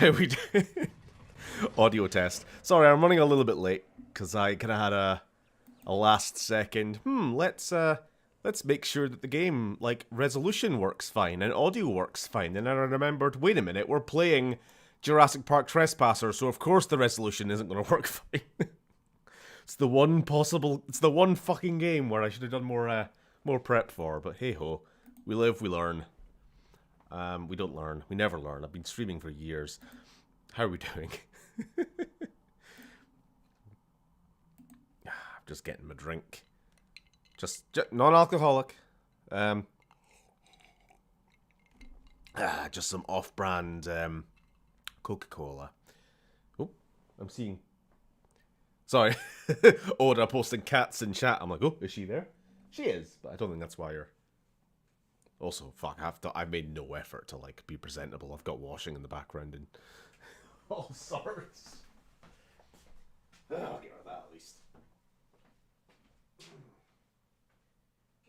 We do. Audio test. Sorry, I'm running a little bit late because I kind of had a last second. Let's make sure that the game like resolution works fine and audio works fine. And then I remembered, wait a minute, we're playing Jurassic Park Trespasser, so of course the resolution isn't going to work fine. It's the one fucking game where I should have done more prep for. But hey ho, we live, we learn. We don't learn. We never learn. I've been streaming for years. How are we doing? I'm just getting my drink. Just non-alcoholic. Just some off-brand Coca-Cola. Oh, I'm seeing. Sorry. Oda posting cats in chat. I'm like, oh, is she there? She is, but I don't think that's why you're. Also, fuck, I've made no effort to like be presentable. I've got washing in the background and all sorts. I'll get rid of that at least.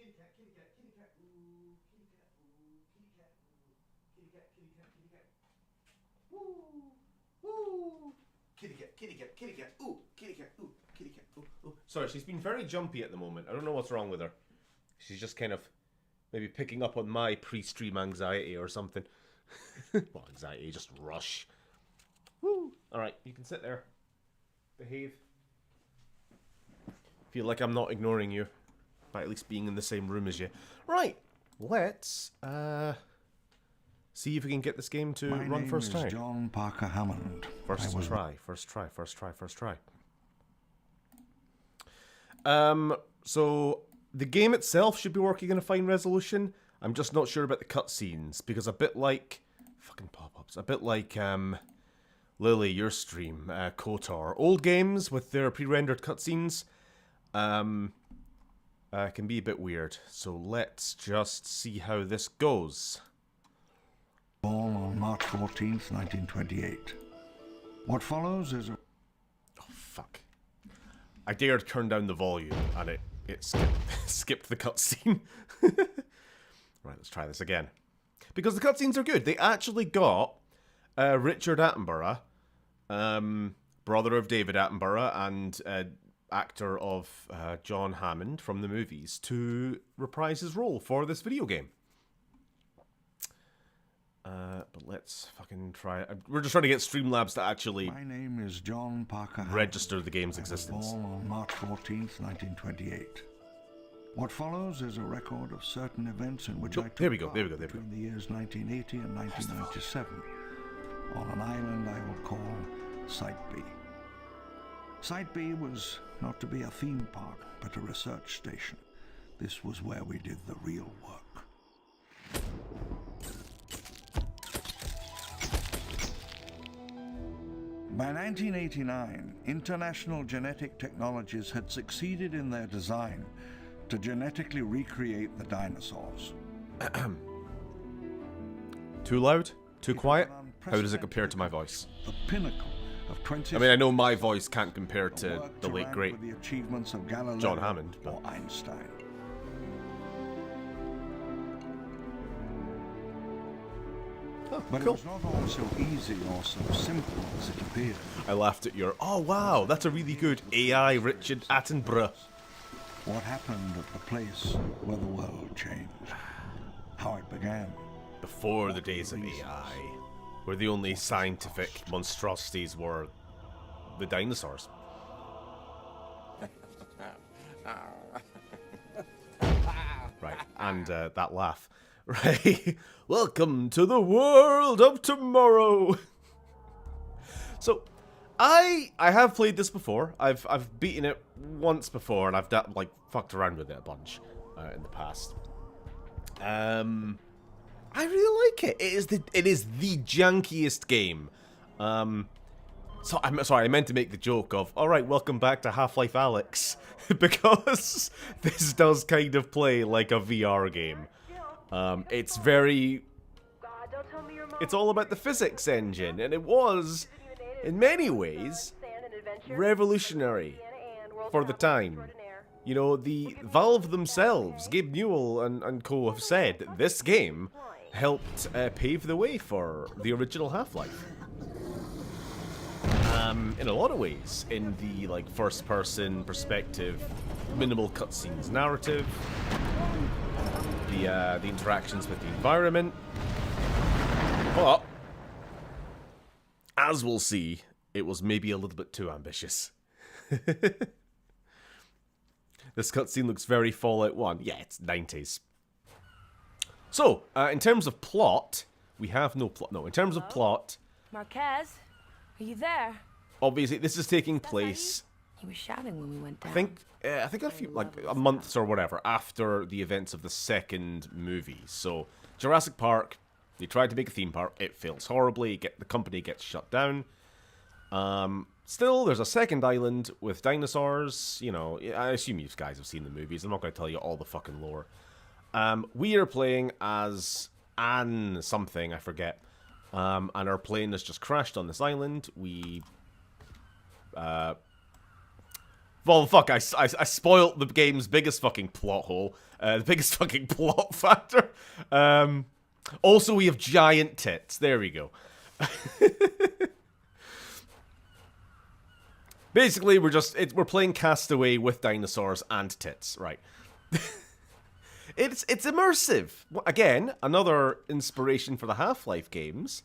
Kitty cat, kitty cat, kitty cat, ooh, kitty cat, ooh, kitty cat, ooh, kitty cat, kitty cat, kitty cat, woo, woo, kitty cat, kitty cat, kitty cat, ooh, kitty cat, ooh, kitty cat, ooh, ooh. Sorry, she's been very jumpy at the moment. I don't know what's wrong with her. She's just kind of maybe picking up on my pre-stream anxiety or something. Well, anxiety, just rush. Woo! Alright, you can sit there. Behave. Feel like I'm not ignoring you. By at least being in the same room as you. Right, let's see if we can get this game to run first try. My name is John Parker Hammond. First try. So the game itself should be working in a fine resolution. I'm just not sure about the cutscenes because a bit like fucking pop-ups, a bit like Lily, your stream, KOTOR, old games with their pre-rendered cutscenes can be a bit weird. So let's just see how this goes. Born on March 14th, 1928. What follows is a... Oh fuck! I dared turn down the volume and it skipped the cutscene. Right, let's try this again. Because the cutscenes are good. They actually got Richard Attenborough, brother of David Attenborough and actor of John Hammond from the movies, to reprise his role for this video game. But let's fucking try it. We're just trying to get Streamlabs to actually My name is John Parker register the game's existence. Born on March 14th, 1928. What follows is a record of certain events in which I took part between the years 1980 and 1997 on an island I will call Site B. Site B was not to be a theme park, but a research station. This was where we did the real work. By 1989, International Genetic Technologies had succeeded in their design to genetically recreate the dinosaurs. Too loud? Too quiet? How does it compare to my voice? The pinnacle of 20th. I mean, I know my voice can't compare to the late great with the achievements of Galileo John Hammond, but or Einstein. oh, But cool. it was not all so easy or so simple as it appeared. I laughed at your, oh wow, that's a really good AI Richard Attenborough. What happened at the place where the world changed? How it began? Before the days of AI, where the only scientific monstrosities were the dinosaurs. Right, and that laugh. Right, welcome to the world of tomorrow. So, I have played this before. I've beaten it once before, and I've like fucked around with it a bunch in the past. I really like it. It is the jankiest game. So I'm sorry, I meant to make the joke of, all right, welcome back to Half-Life Alyx, because this does kind of play like a VR game. It's all about the physics engine, and it was, in many ways, revolutionary for the time. You know, the Valve themselves, Gabe Newell and co have said that this game helped pave the way for the original Half-Life. in a lot of ways, in the like first-person perspective, minimal cutscenes narrative, the interactions with the environment. But as we'll see, it was maybe a little bit too ambitious. This cutscene looks very Fallout 1. Yeah, it's 90s. So, in terms of plot, we have no plot. No, in terms of plot... Marquez, are you there? Obviously, this is taking place... You were shouting when we went down. I think a few, like, a month or whatever after the events of the second movie. So, Jurassic Park, they tried to make a theme park. It fails horribly. The company gets shut down. Still, there's a second island with dinosaurs. You know, I assume you guys have seen the movies. I'm not going to tell you all the fucking lore. We are playing as Anne something, I forget. And our plane has just crashed on this island. Well, fuck, I spoilt the game's biggest fucking plot hole. The biggest fucking plot factor. Also, we have giant tits. There we go. Basically, we're playing Castaway with dinosaurs and tits, right? It's immersive. Again, another inspiration for the Half-Life games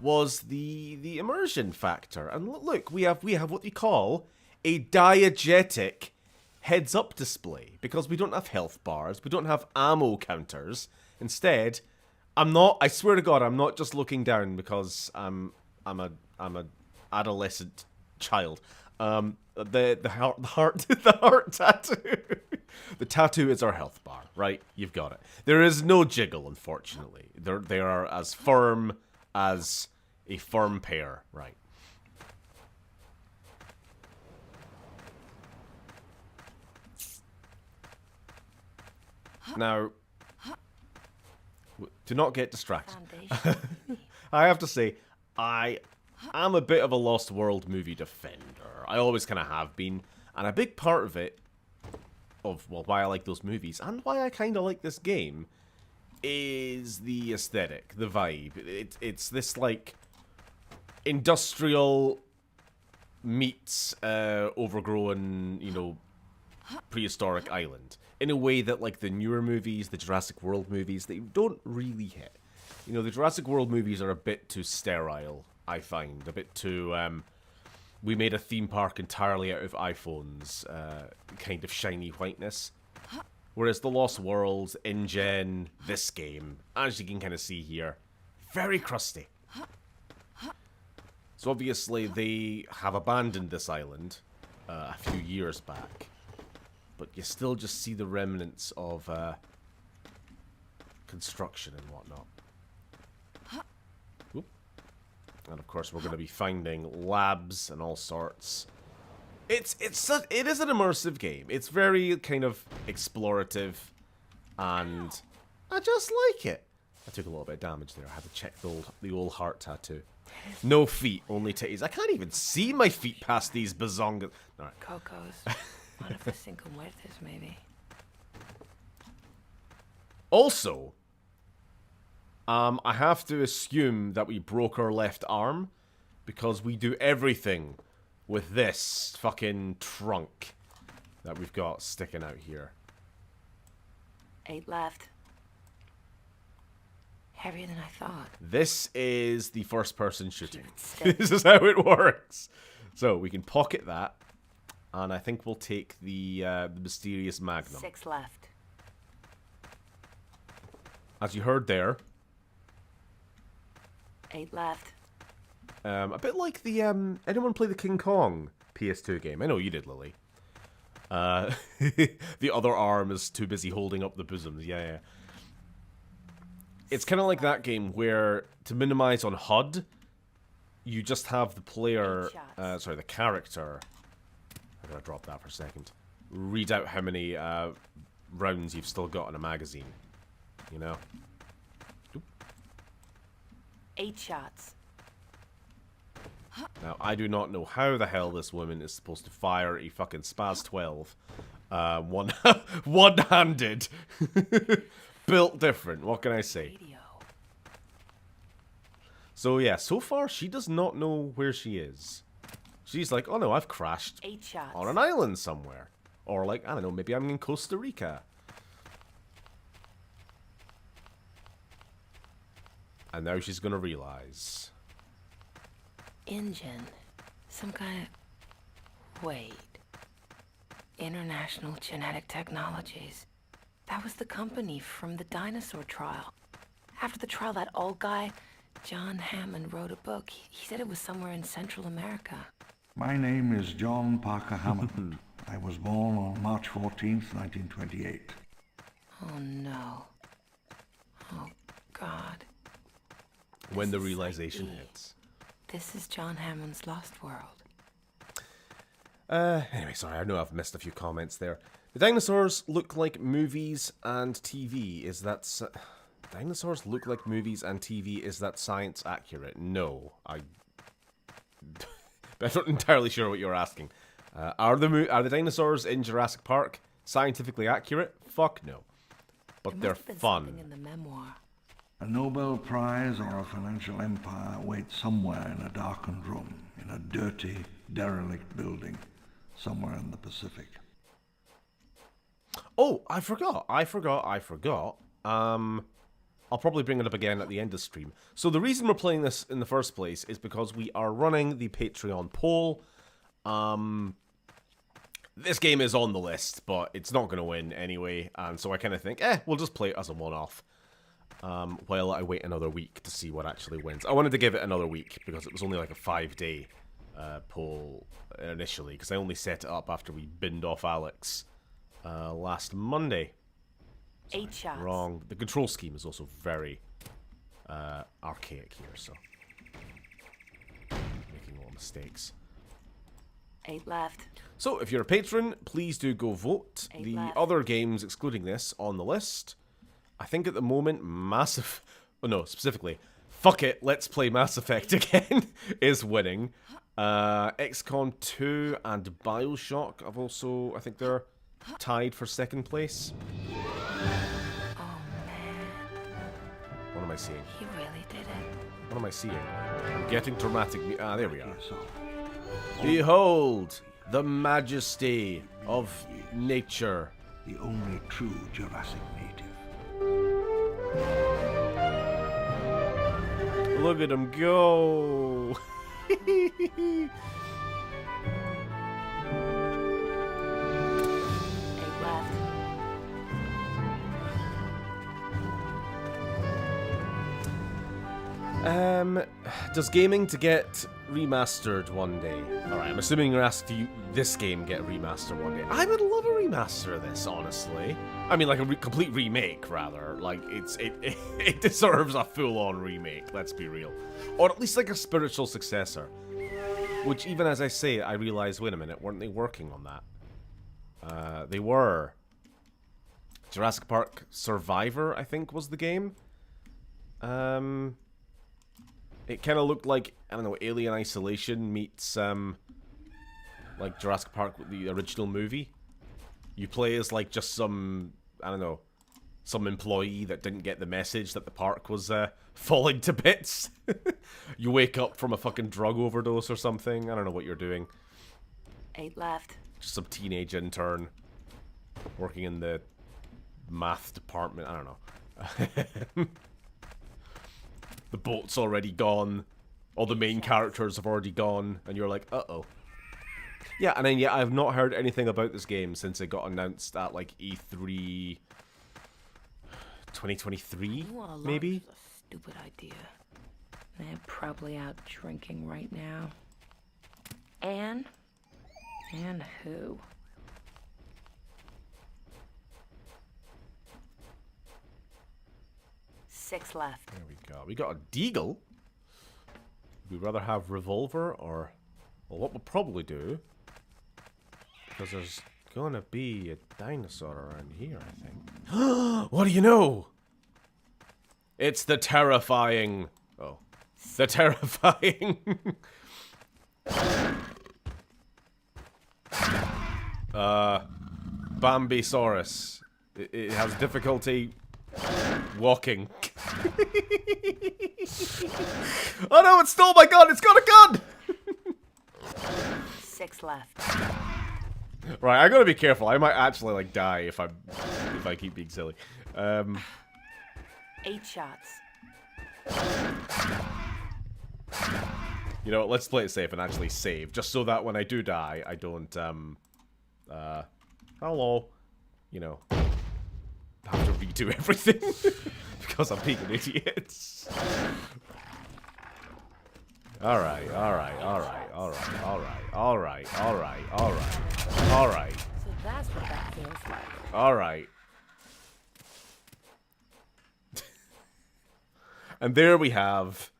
was the immersion factor. And look, we have what we call a diegetic heads-up display because we don't have health bars, we don't have ammo counters. Instead, I swear to God, I'm not just looking down because I'm a adolescent child. The heart tattoo. The tattoo is our health bar, right? You've got it. There is no jiggle, unfortunately. They are as firm as a firm pair, right? Now, do not get distracted. I have to say, I am a bit of a Lost World movie defender. I always kind of have been. And a big part of it, why I like those movies, and why I kind of like this game, is the aesthetic, the vibe. It's this, like, industrial meets overgrown, you know, prehistoric island. In a way that, like, the newer movies, the Jurassic World movies, they don't really hit. You know, the Jurassic World movies are a bit too sterile, I find. A bit too, we made a theme park entirely out of iPhones, kind of shiny whiteness. Whereas the Lost World, InGen, this game, as you can kind of see here, very crusty. So obviously they have abandoned this island a few years back. But you still just see the remnants of construction and whatnot. Oop. And of course we're going to be finding labs and all sorts. It is an immersive game. It's very kind of explorative, and I just like it. I took a little bit of damage there. I had to check the old heart tattoo. No feet, only titties. I can't even see my feet past these bazongas. All right. Cocos. One of the cinco muertes, maybe. Also, I have to assume that we broke our left arm because we do everything with this fucking trunk that we've got sticking out here. 8 left. Heavier than I thought. This is the first-person shooting. This is how it works. So we can pocket that. And I think we'll take the mysterious Magnum. 6 left. As you heard there. 8 left. A bit like the, anyone play the King Kong PS2 game? I know you did, Lily. The other arm is too busy holding up the bosoms. Yeah. It's kind of like that game where, to minimize on HUD, you just have the player, the character... I'm gonna drop that for a second. Read out how many rounds you've still got in a magazine. You know? Oop. 8 shots. Now, I do not know how the hell this woman is supposed to fire a fucking Spaz 12. One-handed. Built different, what can I say? So yeah, so far she does not know where she is. She's like, oh no, I've crashed 8 shots. on an island somewhere. Or like, I don't know, maybe I'm in Costa Rica. And now she's gonna realize. Engine. Some kind of... Wait. International Genetic Technologies. That was the company from the dinosaur trial. After the trial, that old guy, John Hammond, wrote a book. He said it was somewhere in Central America. My name is John Parker Hammond. I was born on March 14th, 1928. Oh, no. Oh, God. When the This is realization like E. hits. This is John Hammond's Lost World. Anyway, sorry, I know I've missed a few comments there. The dinosaurs look like movies and TV. Is that... dinosaurs look like movies and TV. Is that science accurate? No. I'm not entirely sure what you're asking. Are the dinosaurs in Jurassic Park scientifically accurate? Fuck no. But There they're must have been fun. something in the memoir. A Nobel Prize or a financial empire waits somewhere in a darkened room, in a dirty, derelict building, somewhere in the Pacific. Oh, I forgot. I'll probably bring it up again at the end of the stream. So the reason we're playing this in the first place is because we are running the Patreon poll. This game is on the list, but it's not going to win anyway, and so I kind of think, we'll just play it as a one-off. While I wait another week to see what actually wins. I wanted to give it another week because it was only like a 5-day poll initially, because I only set it up after we binned off Alex last Monday. 8 shots. Wrong. The control scheme is also very archaic here, so making a lot of mistakes. 8 left. So if you're a patron, please do go vote. 8 The left. other games, excluding this, on the list, I think at the moment, specifically, fuck it, let's play Mass Effect again, is winning. XCOM 2 and Bioshock have also, I think they're tied for second place. Oh, man. What am I seeing? He really did it. What am I seeing? I'm getting dramatic. There we are. Yourself. Behold the majesty of nature. The only true Jurassic native. Look at him go. 8 left. Does gaming to get remastered one day? Alright, I'm assuming you're asking, do this game get remastered one day? I would love a remaster of this, honestly. I mean, like a complete remake, rather. Like, it deserves a full-on remake, let's be real. Or at least like a spiritual successor. Which, even as I say it, I realize, wait a minute, weren't they working on that? They were. Jurassic Park Survivor, I think, was the game. It kind of looked like, I don't know, Alien Isolation meets, like Jurassic Park, the original movie. You play as, like, just some, I don't know, some employee that didn't get the message that the park was, falling to bits. You wake up from a fucking drug overdose or something. I don't know what you're doing. 8 left. Just some teenage intern working in the math department. I don't know. The boat's already gone. All the main characters have already gone. And you're like, uh-oh. Yeah, and then, I've not heard anything about this game since it got announced at, like, E3 2023, maybe? That's a stupid idea. They're probably out drinking right now. And who? Six left. There we go. We got a deagle. Would we rather have revolver or... Well, what we'll probably do... Because there's gonna be a dinosaur around here, I think. What do you know? It's the terrifying... Oh. The terrifying... Bambisaurus. It has difficulty walking. Oh no, it stole my gun! It's got a gun! 6 left. Right, I gotta be careful. I might actually like die if I keep being silly. 8 shots. You know what, let's play it safe and actually save, just so that when I do die, I don't, hello, you know, have to redo everything, because I'm being an idiot. Alright. So that's what that feels like. Alright. And there we have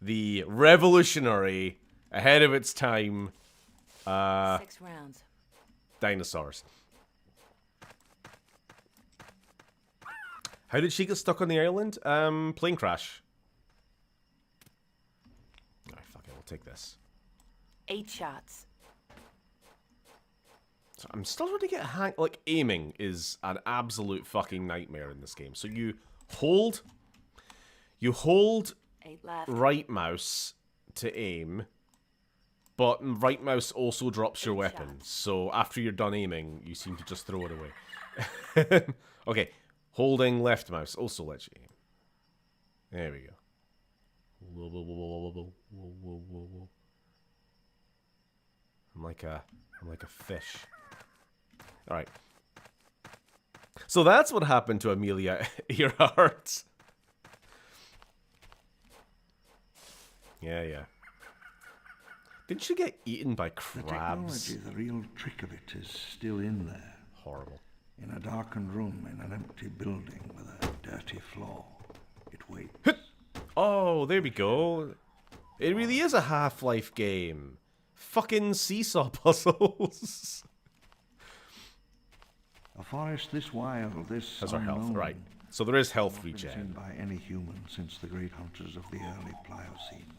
the revolutionary, ahead of its time, 6 rounds. dinosaurs. How did she get stuck on the island? Plane crash. Alright, fuck it, we'll take this. 8 shots. So I'm still trying to get a hang. Like, aiming is an absolute fucking nightmare in this game. So you hold 8 left. right mouse to aim, but right mouse also drops your weapon. So after you're done aiming, you seem to just throw it away. Okay, holding left mouse also lets you aim. There we go. Whoa, whoa, whoa, whoa, whoa, whoa, whoa, whoa, whoa. I'm like a fish. All right. So that's what happened to Amelia Earhart. Yeah. Didn't she get eaten by crabs? The technology, the real trick of it, is still in there. Horrible. In a darkened room in an empty building with a dirty floor. It waits. Oh, there we go. It really is a Half-Life game. Fucking seesaw puzzles. A forest this wild, this That's our health, unknown, right. So there is health not been regen. seen by any human since the great hunters of the early Pliocene.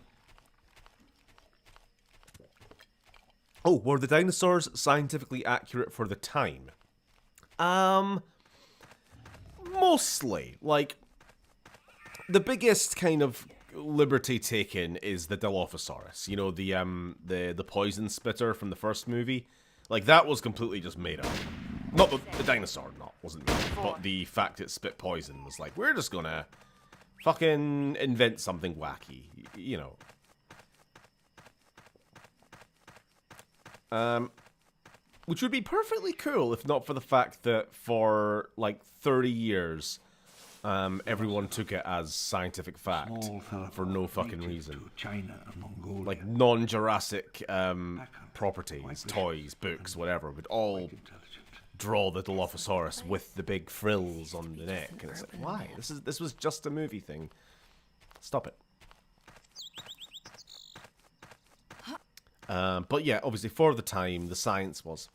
Oh, were the dinosaurs scientifically accurate for the time? Mostly. Like, the biggest kind of liberty taken is the Dilophosaurus. You know, the poison spitter from the first movie? Like, that was completely just made up. Not the dinosaur, wasn't made up, but the fact it spit poison was like, we're just gonna fucking invent something wacky, you know. Which would be perfectly cool if not for the fact that for like 30 years, everyone took it as scientific fact for no fucking reason. China and Mongolia. Like non-Jurassic properties, toys, books, whatever, would all draw the Dilophosaurus with the big frills on the neck, and it's like, why? This was just a movie thing. Stop it. But yeah, obviously for the time, the science was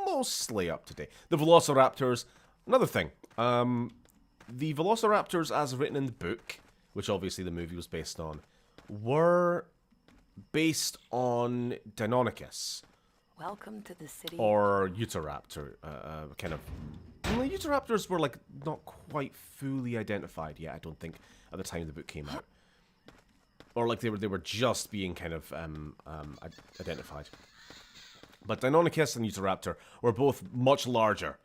mostly up to date. The Velociraptors, another thing. The Velociraptors, as written in the book, which obviously the movie was based on, were based on Deinonychus. Welcome to the city. Or Utahraptor, kind of. Well, Utahraptors were like not quite fully identified yet, I don't think, at the time the book came out. Or like they were just being kind of identified. But Deinonychus and Utahraptor were both much larger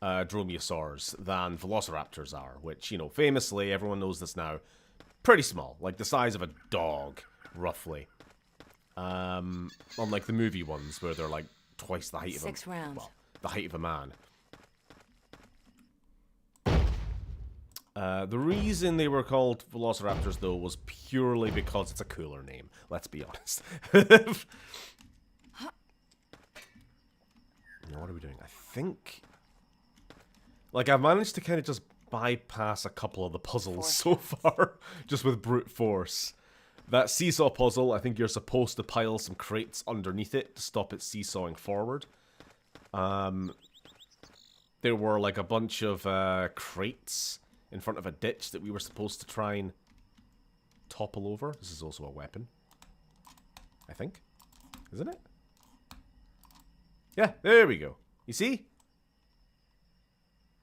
dromaeosaurs than Velociraptors are, which, you know, famously, everyone knows this now, pretty small, like the size of a dog, roughly. Unlike the movie ones, where they're like twice the height of 6 rounds. Well, the height of a man. The reason they were called Velociraptors, though, was purely because it's a cooler name. Let's be honest. Now, what are we doing? I think... Like, I've managed to kind of just bypass a couple of the puzzles so far, just with brute force. That seesaw puzzle, I think you're supposed to pile some crates underneath it to stop it seesawing forward. There were, like, a bunch of crates in front of a ditch that we were supposed to try and topple over. This is also a weapon, I think. Isn't it? Yeah, there we go. You see?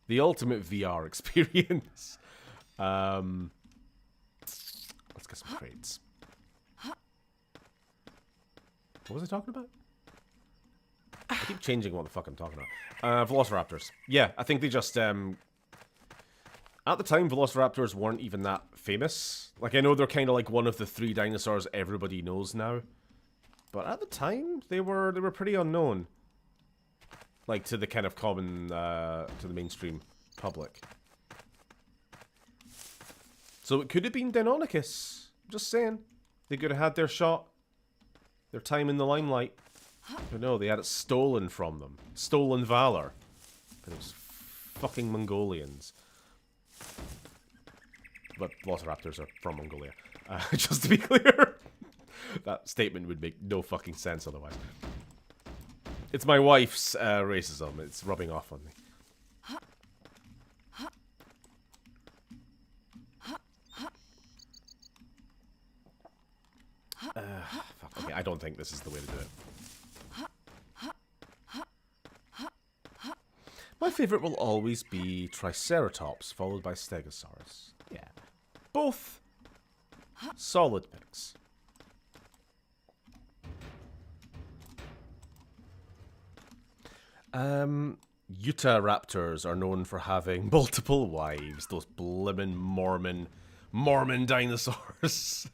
The ultimate VR experience. Let's get some crates. What was I talking about? I keep changing what the fuck I'm talking about. Velociraptors. Yeah, I think they just, at the time, Velociraptors weren't even that famous. Like, I know they're kind of like one of the 3 dinosaurs everybody knows now. But at the time, they were pretty unknown. Like, to the kind of common, to the mainstream public. So it could have been Deinonychus. Just saying. They could have had their shot. Their time in the limelight. But no, they had it stolen from them. Stolen valor. But it was fucking Mongolians. But Velociraptors are from Mongolia. Just to be clear. That statement would make no fucking sense otherwise. It's my wife's racism. It's rubbing off on me. Fuck. Okay, I don't think this is the way to do it. My favorite will always be Triceratops, followed by Stegosaurus. Yeah. Both solid picks. Utah raptors are known for having multiple wives. Those blimmin' Mormon dinosaurs.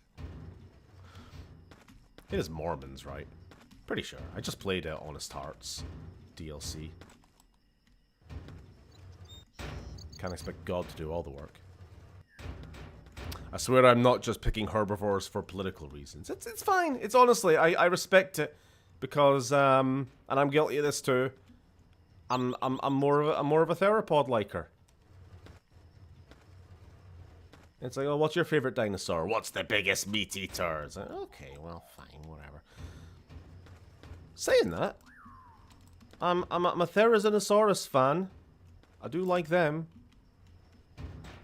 It is Mormons, right? Pretty sure. I just played Honest Hearts DLC. Can't expect God to do all the work. I swear I'm not just picking herbivores for political reasons. It's fine. It's honestly, I respect it because and I'm guilty of this too. I'm more of a theropod liker. It's like, oh, what's your favorite dinosaur? What's the biggest meat eater? It's like, okay, well, fine, whatever. Saying that, I'm a Therizinosaurus fan. I do like them.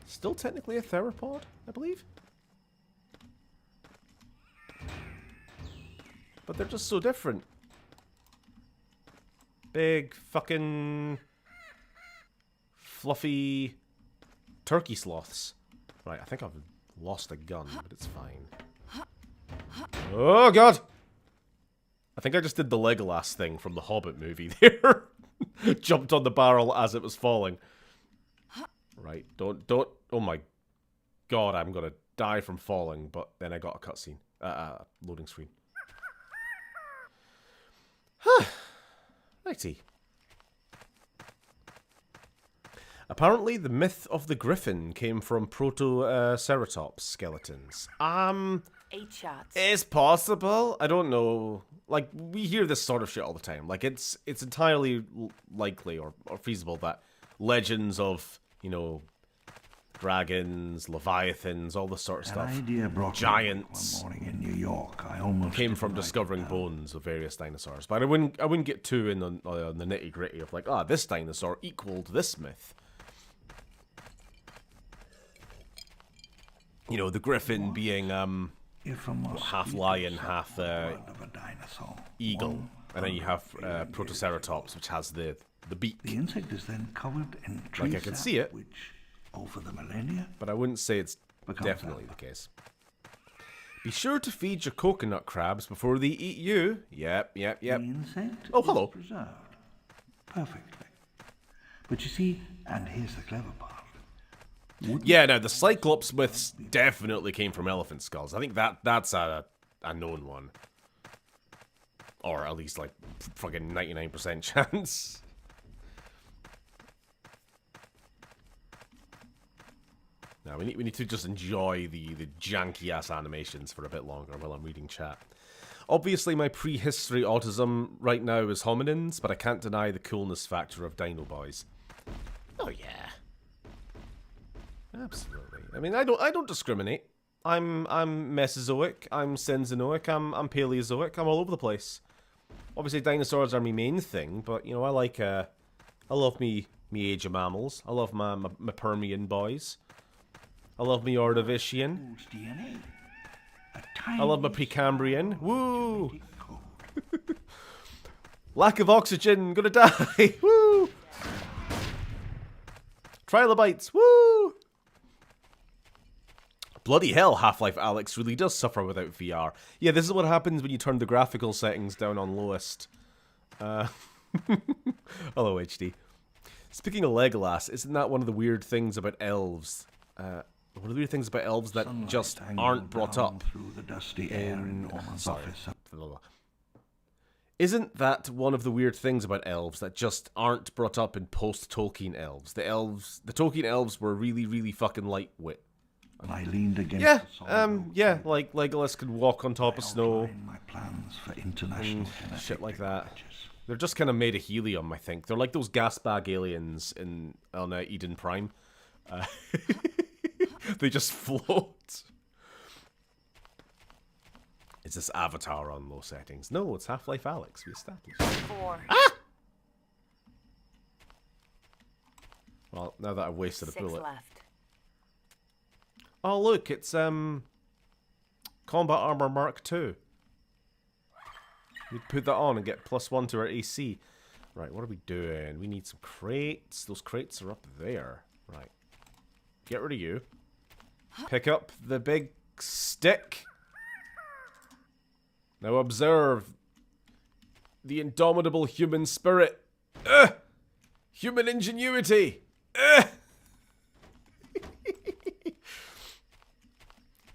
Still technically a theropod, I believe. But they're just so different. Big, fucking, fluffy turkey sloths. Right, I think I've lost a gun, but it's fine. Oh, God! I think I just did the Legolas thing from the Hobbit movie there. Jumped on the barrel as it was falling. Right, don't, oh my God, I'm gonna die from falling, but then I got a cutscene. Loading screen. Huh. Righty. Apparently, the myth of the griffin came from Protoceratops skeletons. 8 shots. It's possible. I don't know. Like, we hear this sort of shit all the time. Like, it's entirely likely or feasible that legends of, you know, dragons, leviathans, all this sort of stuff, giants, one morning in New York. I almost came from discovering bones of various dinosaurs. But I wouldn't get too in on the nitty gritty of like, this dinosaur equaled this myth. You know, the griffin being half lion, half eagle, and then you have Protoceratops, which has the beak. The insect is then covered in tree like I can see it, which over the millennia, but I wouldn't say it's definitely the case. Be sure to feed your coconut crabs before they eat you. Yep. The insect oh, hello. is preserved perfectly. But you see, and here's the clever part. Yeah, now the Cyclops myths definitely came from elephant skulls. I think that's a known one. Or at least like fucking 99% chance. Now we need to just enjoy the janky ass animations for a bit longer while I'm reading chat. Obviously my prehistory autism right now is hominins, but I can't deny the coolness factor of Dino Boys. Oh yeah. Absolutely. I mean, I don't discriminate. I'm Mesozoic, I'm Cenozoic, I'm Paleozoic, I'm all over the place. Obviously dinosaurs are my main thing, but you know, I love me age of mammals. I love my Permian boys. I love me Ordovician. I love my Precambrian. Woo! Lack of oxygen, gonna die. Woo! Trilobites. Woo! Bloody hell, Half-Life Alyx really does suffer without VR. Yeah, this is what happens when you turn the graphical settings down on lowest. Hello, HD. Speaking of Legolas, isn't that one of the weird things about elves? One of the weird things about elves that Sunlight just angled aren't brought down up through the dusty air in Norman's office. Isn't that one of the weird things about elves that just aren't brought up in post-Tolkien elves? The Tolkien elves were really, really fucking lightweight. And I leaned against Yeah, the solid yeah, like Legolas could walk on top of snow outlined my plans for international and shit like that. matches. They're just kind of made of helium, I think. They're like those gas bag aliens on Eden Prime. They just float. Is this Avatar on low settings? No, it's Half-Life Alyx, we established. 4. Ah! Well, now that I've wasted a 6 bullet. left. Oh, look, it's Combat Armor Mark II. We put that on and get +1 to our AC. Right, what are we doing? We need some crates. Those crates are up there. Right. Get rid of you. Pick up the big stick. Now observe the indomitable human spirit. Human ingenuity.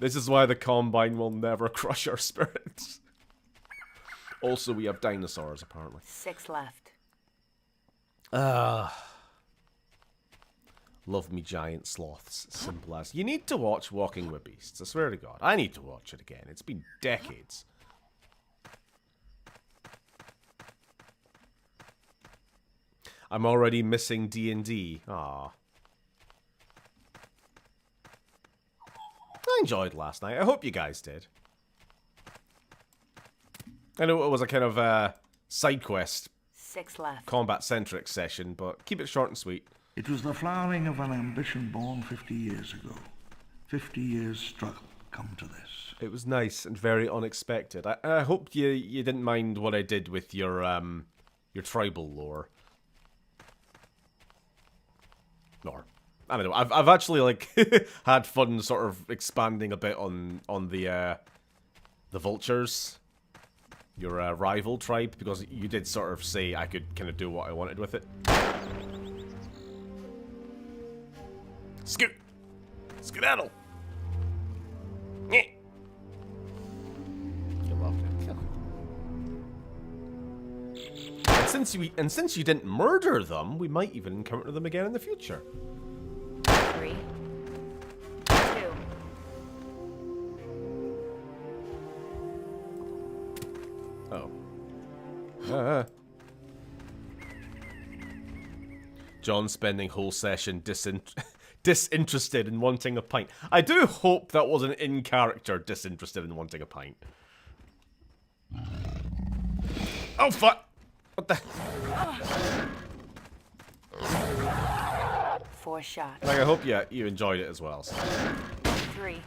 This is why the Combine will never crush our spirits. Also, we have dinosaurs, apparently. 6 left. Love me giant sloths. Simple as. You need to watch Walking with Beasts. I swear to God. I need to watch it again. It's been decades. I'm already missing D&D. Aww. I enjoyed last night. I hope you guys did. I know it was a kind of side quest, 6 left. combat-centric session, but keep it short and sweet. It was the flowering of an ambition born 50 years ago. 50 years struggle come to this. It was nice and very unexpected. I hope you didn't mind what I did with your tribal lore. Or I don't know. I've actually like had fun sort of expanding a bit on the vultures, your rival tribe, because you did sort of say I could kind of do what I wanted with it. Skedaddle. Yeah. You loved it. And since you didn't murder them, we might even encounter them again in the future. 3. 2. Oh. John spending whole session disinterested in wanting a pint. I do hope that was an in-character disinterested in wanting a pint. Oh, fuck! What the... 4 shots. Like, I hope you enjoyed it as well. So. 3.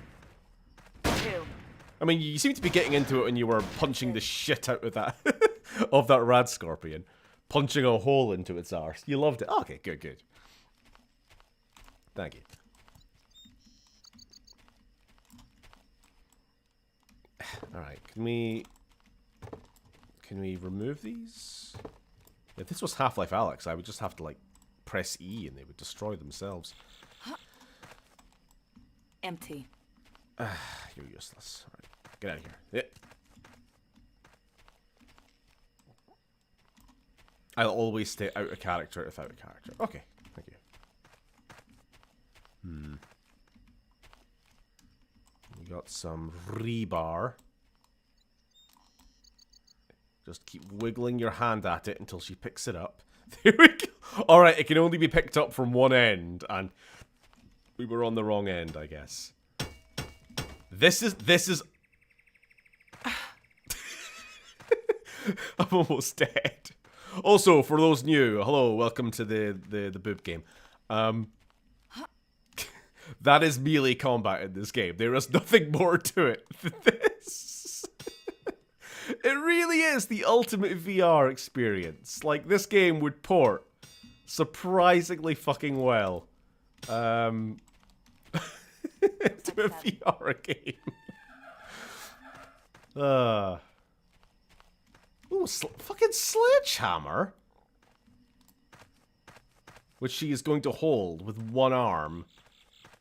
2. I mean, you seem to be getting into it when you were punching the shit out of that of that rad scorpion. Punching a hole into its arse. You loved it. Oh, okay, good, good. Thank you. Alright, can we remove these? If this was Half-Life Alyx, I would just have to, like, press E and they would destroy themselves. Empty. You're useless. Alright, get out of here. Yeah. I'll always stay out of character if out of character. Okay, thank you. We got some rebar. Just keep wiggling your hand at it until she picks it up. There we go. Alright, it can only be picked up from one end, and we were on the wrong end, I guess. This is... I'm almost dead. Also, for those new, hello, welcome to the boob game. That is melee combat in this game. There is nothing more to it than this. It really is the ultimate VR experience. Like, this game would port surprisingly fucking well. to a VR game. Ooh, fucking sledgehammer. Which she is going to hold with one arm.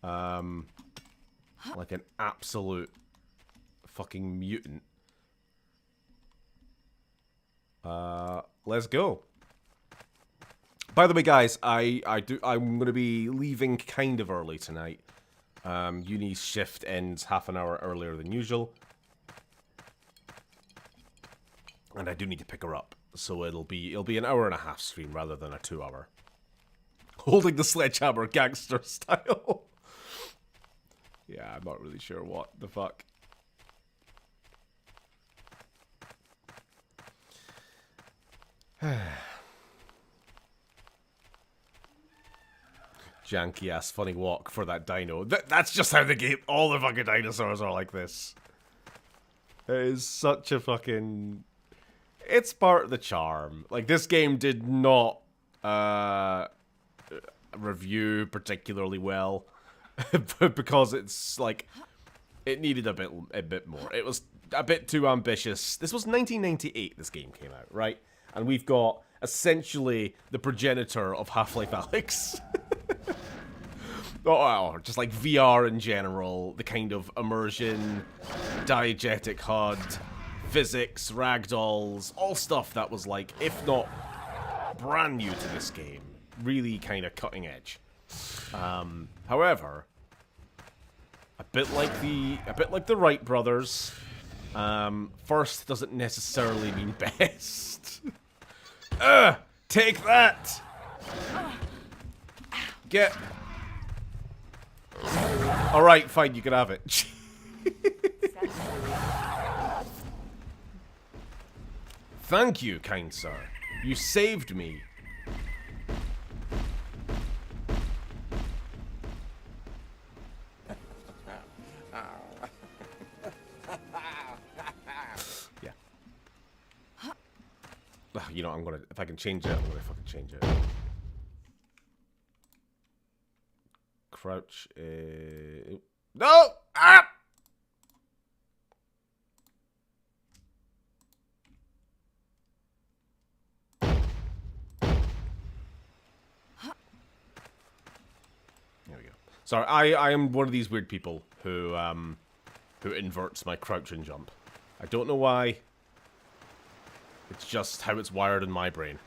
Like an absolute fucking mutant. Let's go. By the way, guys, I'm gonna be leaving kind of early tonight. Uni's shift ends half an hour earlier than usual. And I do need to pick her up. So it'll be an hour and a half stream rather than a 2 hour. Holding the sledgehammer gangster style. Yeah, I'm not really sure what the fuck. Janky ass funny walk for that dino. That's just how the game. All the fucking dinosaurs are like this. It is such a fucking. It's part of the charm. Like, this game did not review particularly well. Because it's like. It needed a bit more. It was a bit too ambitious. This was 1998 this game came out, right? And we've got essentially the progenitor of Half-Life Alyx. Or just like VR in general, the kind of immersion, diegetic HUD, physics, ragdolls, all stuff that was like, if not brand new to this game, really kind of cutting edge. However, a bit like the Wright brothers, first doesn't necessarily mean best. Take that! Get. Alright, fine, you can have it. Thank you, kind sir. You saved me. Yeah. You know, if I can change it, I'm gonna fucking change it. Crouch. No! Ah! There we go. Sorry, I am one of these weird people who inverts my crouch and jump. I don't know why. It's just how it's wired in my brain.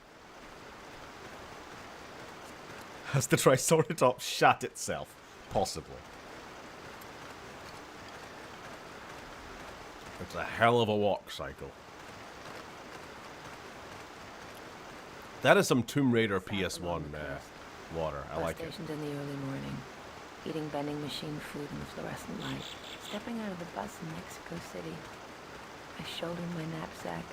Has the Triceratops shat itself? Possibly. It's a hell of a walk cycle. That is some Tomb Raider PS1 water. I like it. Stationed in the early morning, eating vending machine food in the fluorescent light, stepping out of the bus in Mexico City. I shouldered my knapsack.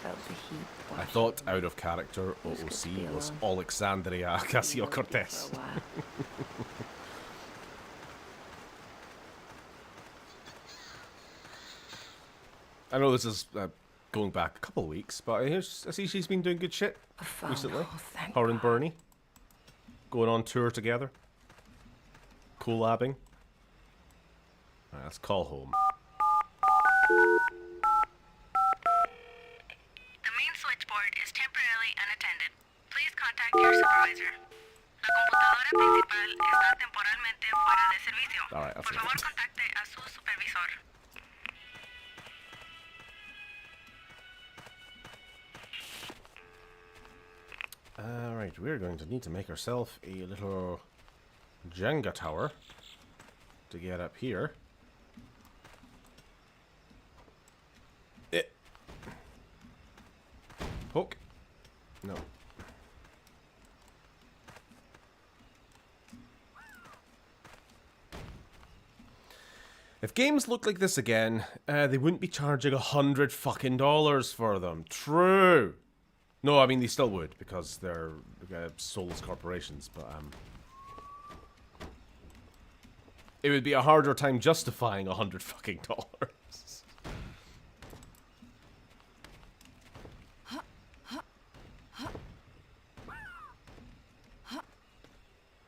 Felt the heat. I thought out of character OOC was Alexandria Ocasio-Cortez. I know this is going back a couple of weeks, but I see she's been doing good shit recently. Her and Bernie going on tour together, collabing. Right, let's call home. The main switchboard is temporarily unattended. Please contact your supervisor. La computadora principal está temporalmente fuera de servicio. All right, Por favor, contacte a su supervisor. Alright, we're going to need to make ourselves a little Jenga tower to get up here. Poke. No. If games looked like this again, they wouldn't be charging $100 fucking for them. True. No, I mean they still would because they're soulless corporations, but it would be a harder time justifying $100 fucking.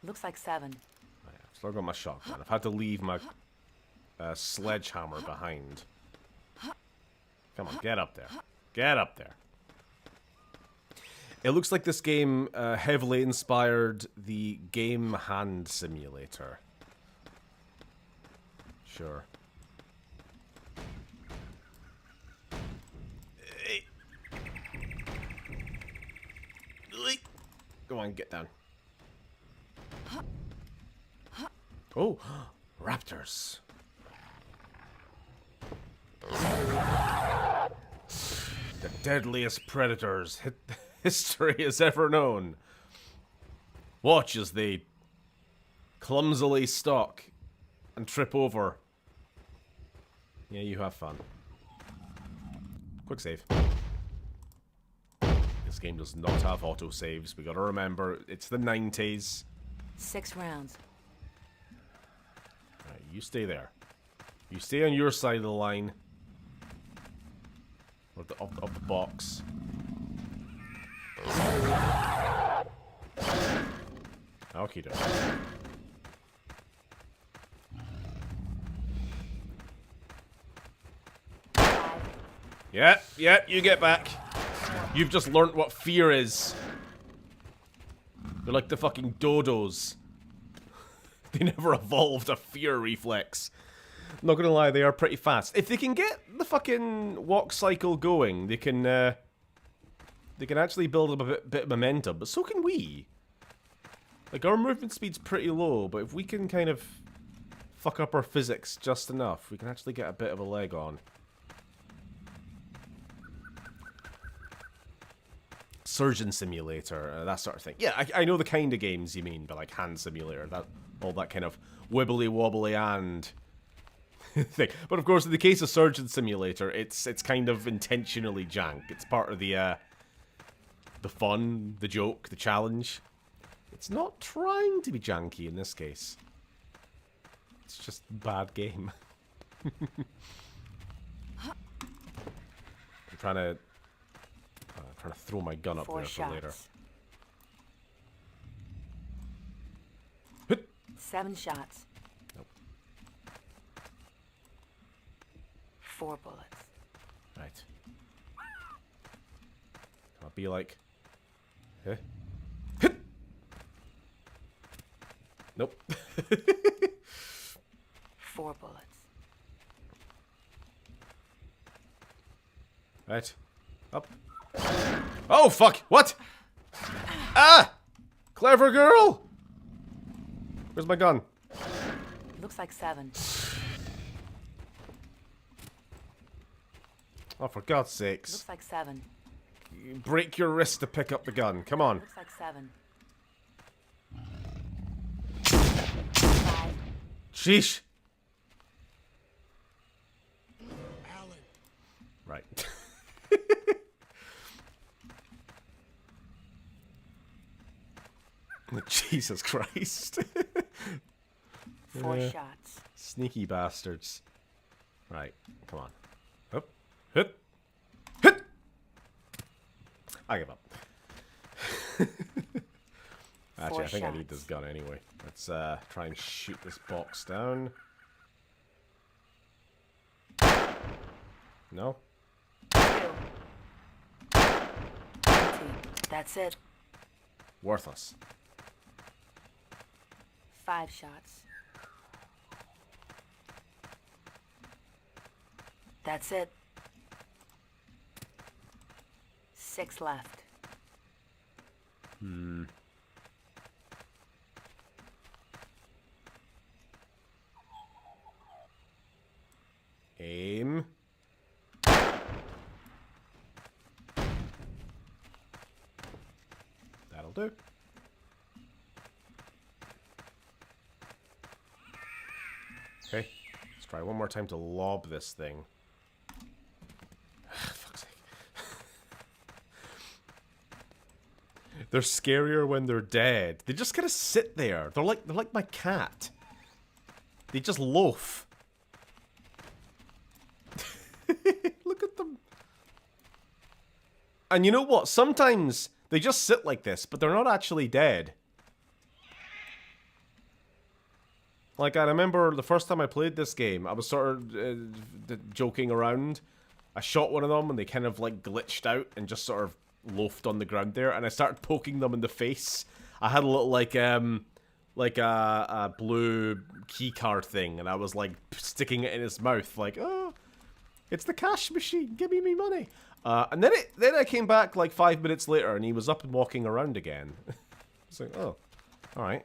Looks like 7. I have Still got my shotgun. I've had to leave my sledgehammer behind. Come on, get up there. Get up there. It looks like this game heavily inspired the Game Hand Simulator. Sure. Go on, get down. Oh, raptors. The deadliest predators history has ever known. Watch as they clumsily stalk and trip over. Yeah, you have fun. Quick save. This game does not have autosaves. We gotta remember, it's the 90s. 6 rounds. Alright, you stay there. You stay on your side of the line. Or of the box. Okie doke. Yeah, you get back. You've just learnt what fear is. They're like the fucking dodos. They never evolved a fear reflex. Not gonna lie, they are pretty fast. If they can get the fucking walk cycle going, they can actually build up a bit of momentum, but so can we. Like, our movement speed's pretty low, but if we can kind of fuck up our physics just enough, we can actually get a bit of a leg on. Surgeon Simulator, that sort of thing. Yeah, I know the kind of games you mean, but like Hand Simulator, all that kind of wibbly wobbly and thing. But of course, in the case of Surgeon Simulator, it's kind of intentionally jank. It's part of the fun, the joke, the challenge. It's not trying to be janky in this case. It's just a bad game. I'm trying to throw my gun up there for later. 7 shots. Nope. 4 bullets. Right. I'll be like... Huh? Nope. 4 bullets. Right. Up. Oh, fuck! What? Ah! Clever girl! Where's my gun? Looks like 7. Oh, for God's sakes. Looks like 7. Break your wrist to pick up the gun. Come on. Looks like 7. 5. Sheesh. Alan. Right. Jesus Christ. 4 shots. Sneaky bastards. Right, come on. Up. Hit. Hit. I give up. Actually, I think I need this gun anyway. Let's try and shoot this box down. No? 2. Empty. That's it. Worthless. 5 shots. That's it. 6 left. Aim. That'll do. Okay, let's try one more time to lob this thing. Fuck's sake. They're scarier when they're dead. They just kind of sit there. They're like my cat. They just loaf. Look at them. And you know what? Sometimes they just sit like this, but they're not actually dead. Like, I remember the first time I played this game, I was sort of joking around. I shot one of them and they kind of like glitched out and just sort of loafed on the ground there, and I started poking them in the face. I had a little like a blue key card thing, and I was like sticking it in his mouth, like, oh, it's the cash machine, give me money. And then I came back like 5 minutes later, and he was up and walking around again. I was like, oh, all right,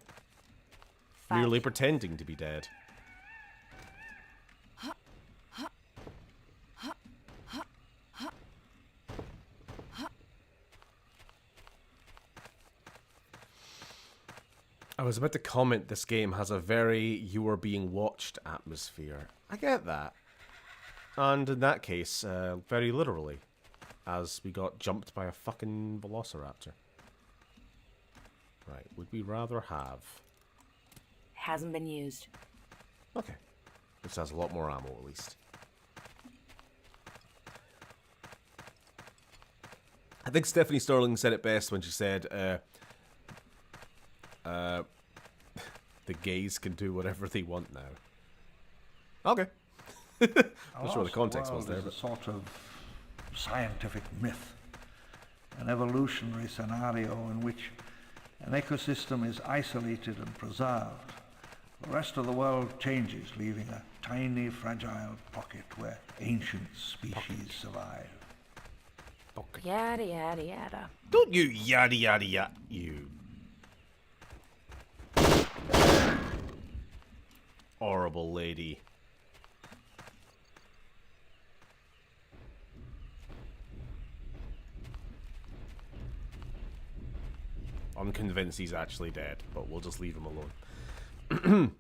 merely pretending to be dead. I was about to comment, this game has a very you are being watched atmosphere. I get that. And in that case, very literally, as we got jumped by a fucking velociraptor. Right, would we rather have... Hasn't been used. Okay. This has a lot more ammo, at least. I think Stephanie Sterling said it best when she said, the gays can do whatever they want now. Okay. I'm not sure what the context was there, but... a sort of scientific myth, an evolutionary scenario in which an ecosystem is isolated and preserved. The rest of the world changes, leaving a tiny, fragile pocket where ancient species survive. Pocket. Yada, yada, yada. Don't you yada yada yada, you... horrible lady. I'm convinced he's actually dead, but we'll just leave him alone.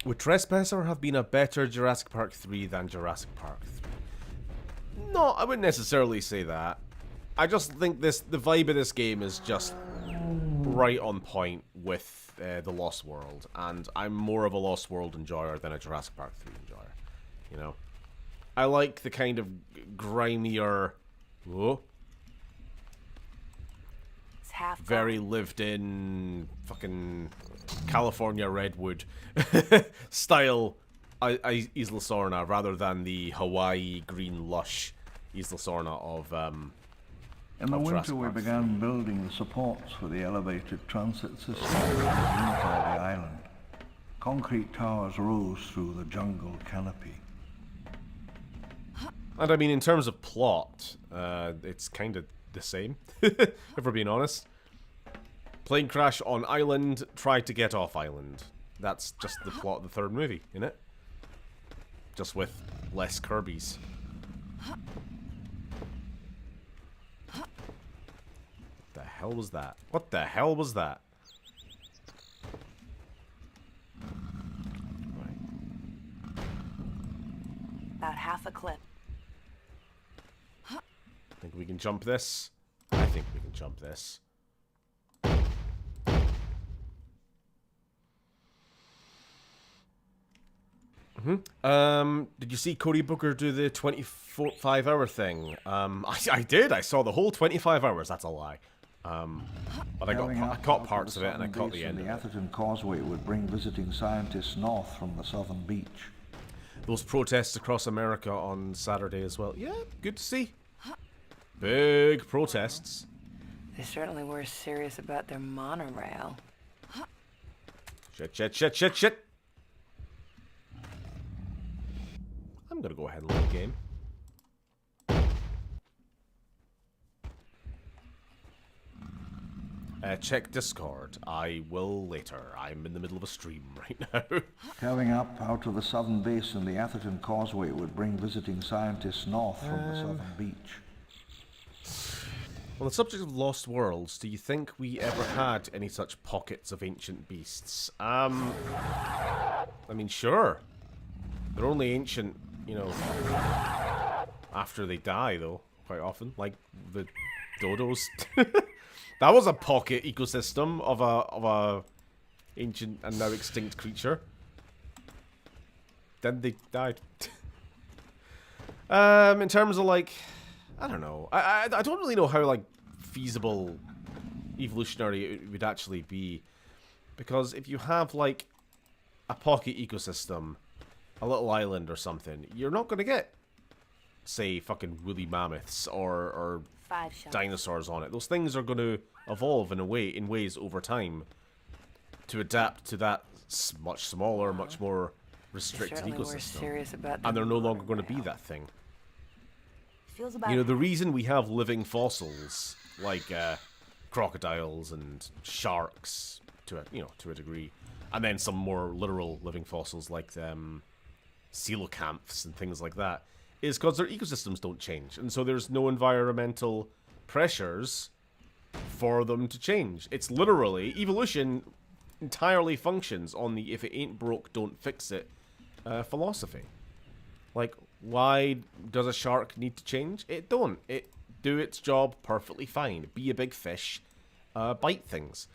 Would Trespasser have been a better Jurassic Park 3 than Jurassic Park 3? No, I wouldn't necessarily say that. I just think the vibe of this game is just right on point with the Lost World, and I'm more of a Lost World enjoyer than a Jurassic Park 3 enjoyer. You know, I like the kind of grimier, very lived-in fucking California redwood style Isla Sorna, rather than the Hawaii green lush Isla Sorna of in the winter, we began building the supports for the elevated transit system that unify the island. Concrete towers rose through the jungle canopy. And I mean, in terms of plot, it's kind of the same, if we're being honest. Plane crash on island, try to get off island. That's just the plot of the third movie, innit? Just with less Kirbys. What the hell was that? What the hell was that? About half a clip. Think we can jump this? I think we can jump this. Did you see Cory Booker do the 25-hour thing? I did. I saw the whole 25 hours. That's a lie. But I caught parts of it, and I caught the end of it. The Atherton Causeway would bring visiting scientists north from the southern beach. Those protests across America on Saturday as well. Yeah, good to see. Big protests. They certainly were serious about their monorail. Shit. I'm gonna go ahead and load the game. Check Discord. I will later. I'm in the middle of a stream right now. Curving up out of the southern basin, the Atherton Causeway would bring visiting scientists north from the southern beach. On the subject of Lost Worlds, do you think we ever had any such pockets of ancient beasts? I mean, sure. They're only ancient, you know, after they die, though, quite often. Like the dodos. That was a pocket ecosystem of a ancient and now extinct creature. Then they died. In terms of, like, I don't know. I don't really know how, like, feasible evolutionary it would actually be. Because if you have, like, a pocket ecosystem, a little island or something, you're not going to get, say, fucking woolly mammoths or dinosaurs on it. Those things are going to evolve in ways over time to adapt to that much smaller, much more restricted ecosystem. And they're no longer going to be that thing. You know, the reason we have living fossils like crocodiles and sharks to a degree, and then some more literal living fossils like coelacanths and things like that, is because their ecosystems don't change, and so there's no environmental pressures for them to change. It's literally, evolution entirely functions on the if it ain't broke, don't fix it philosophy. Like, why does a shark need to change? It don't. It do its job perfectly fine. Be a big fish, bite things.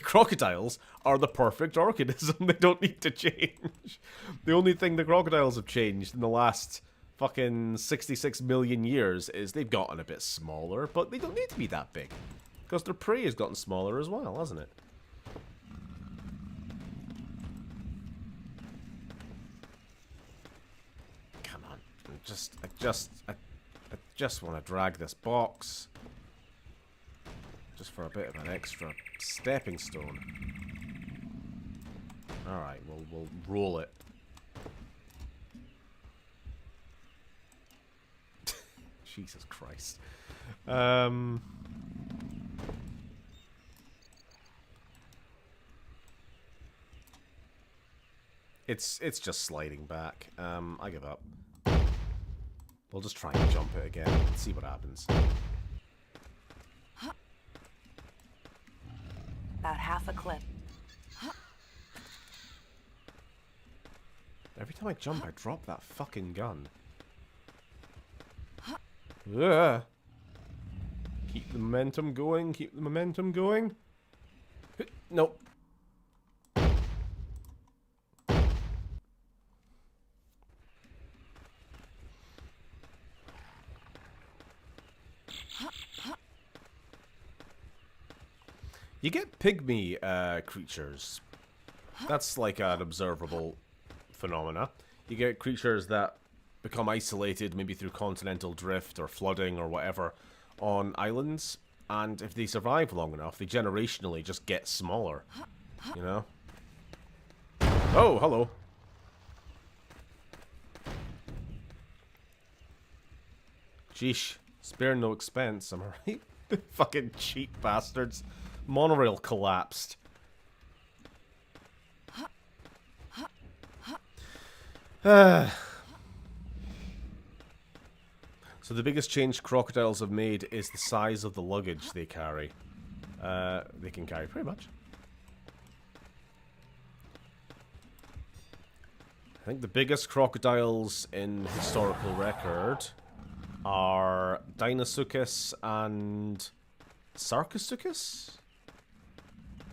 Crocodiles are the perfect organism. They don't need to change. The only thing the crocodiles have changed in the last fucking 66 million years is they've gotten a bit smaller, but they don't need to be that big. Because their prey has gotten smaller as well, hasn't it? Come on. I just want to drag this box. Just for a bit of an extra stepping stone. Alright, we'll roll it. Jesus Christ. It's just sliding back. I give up. We'll just try and jump it again and see what happens. About half a clip. Every time I jump, I drop that fucking gun. Ugh. Keep the momentum going, keep the momentum going. Nope. You get pygmy creatures. That's like an observable phenomena. You get creatures that become isolated, maybe through continental drift or flooding or whatever, on islands. And if they survive long enough, they generationally just get smaller. You know? Oh, hello. Sheesh. Spare no expense, am I right? Fucking cheap bastards. Monorail collapsed. So the biggest change crocodiles have made is the size of the luggage they carry. They can carry pretty much. I think the biggest crocodiles in historical record are Deinosuchus and Sarcosuchus?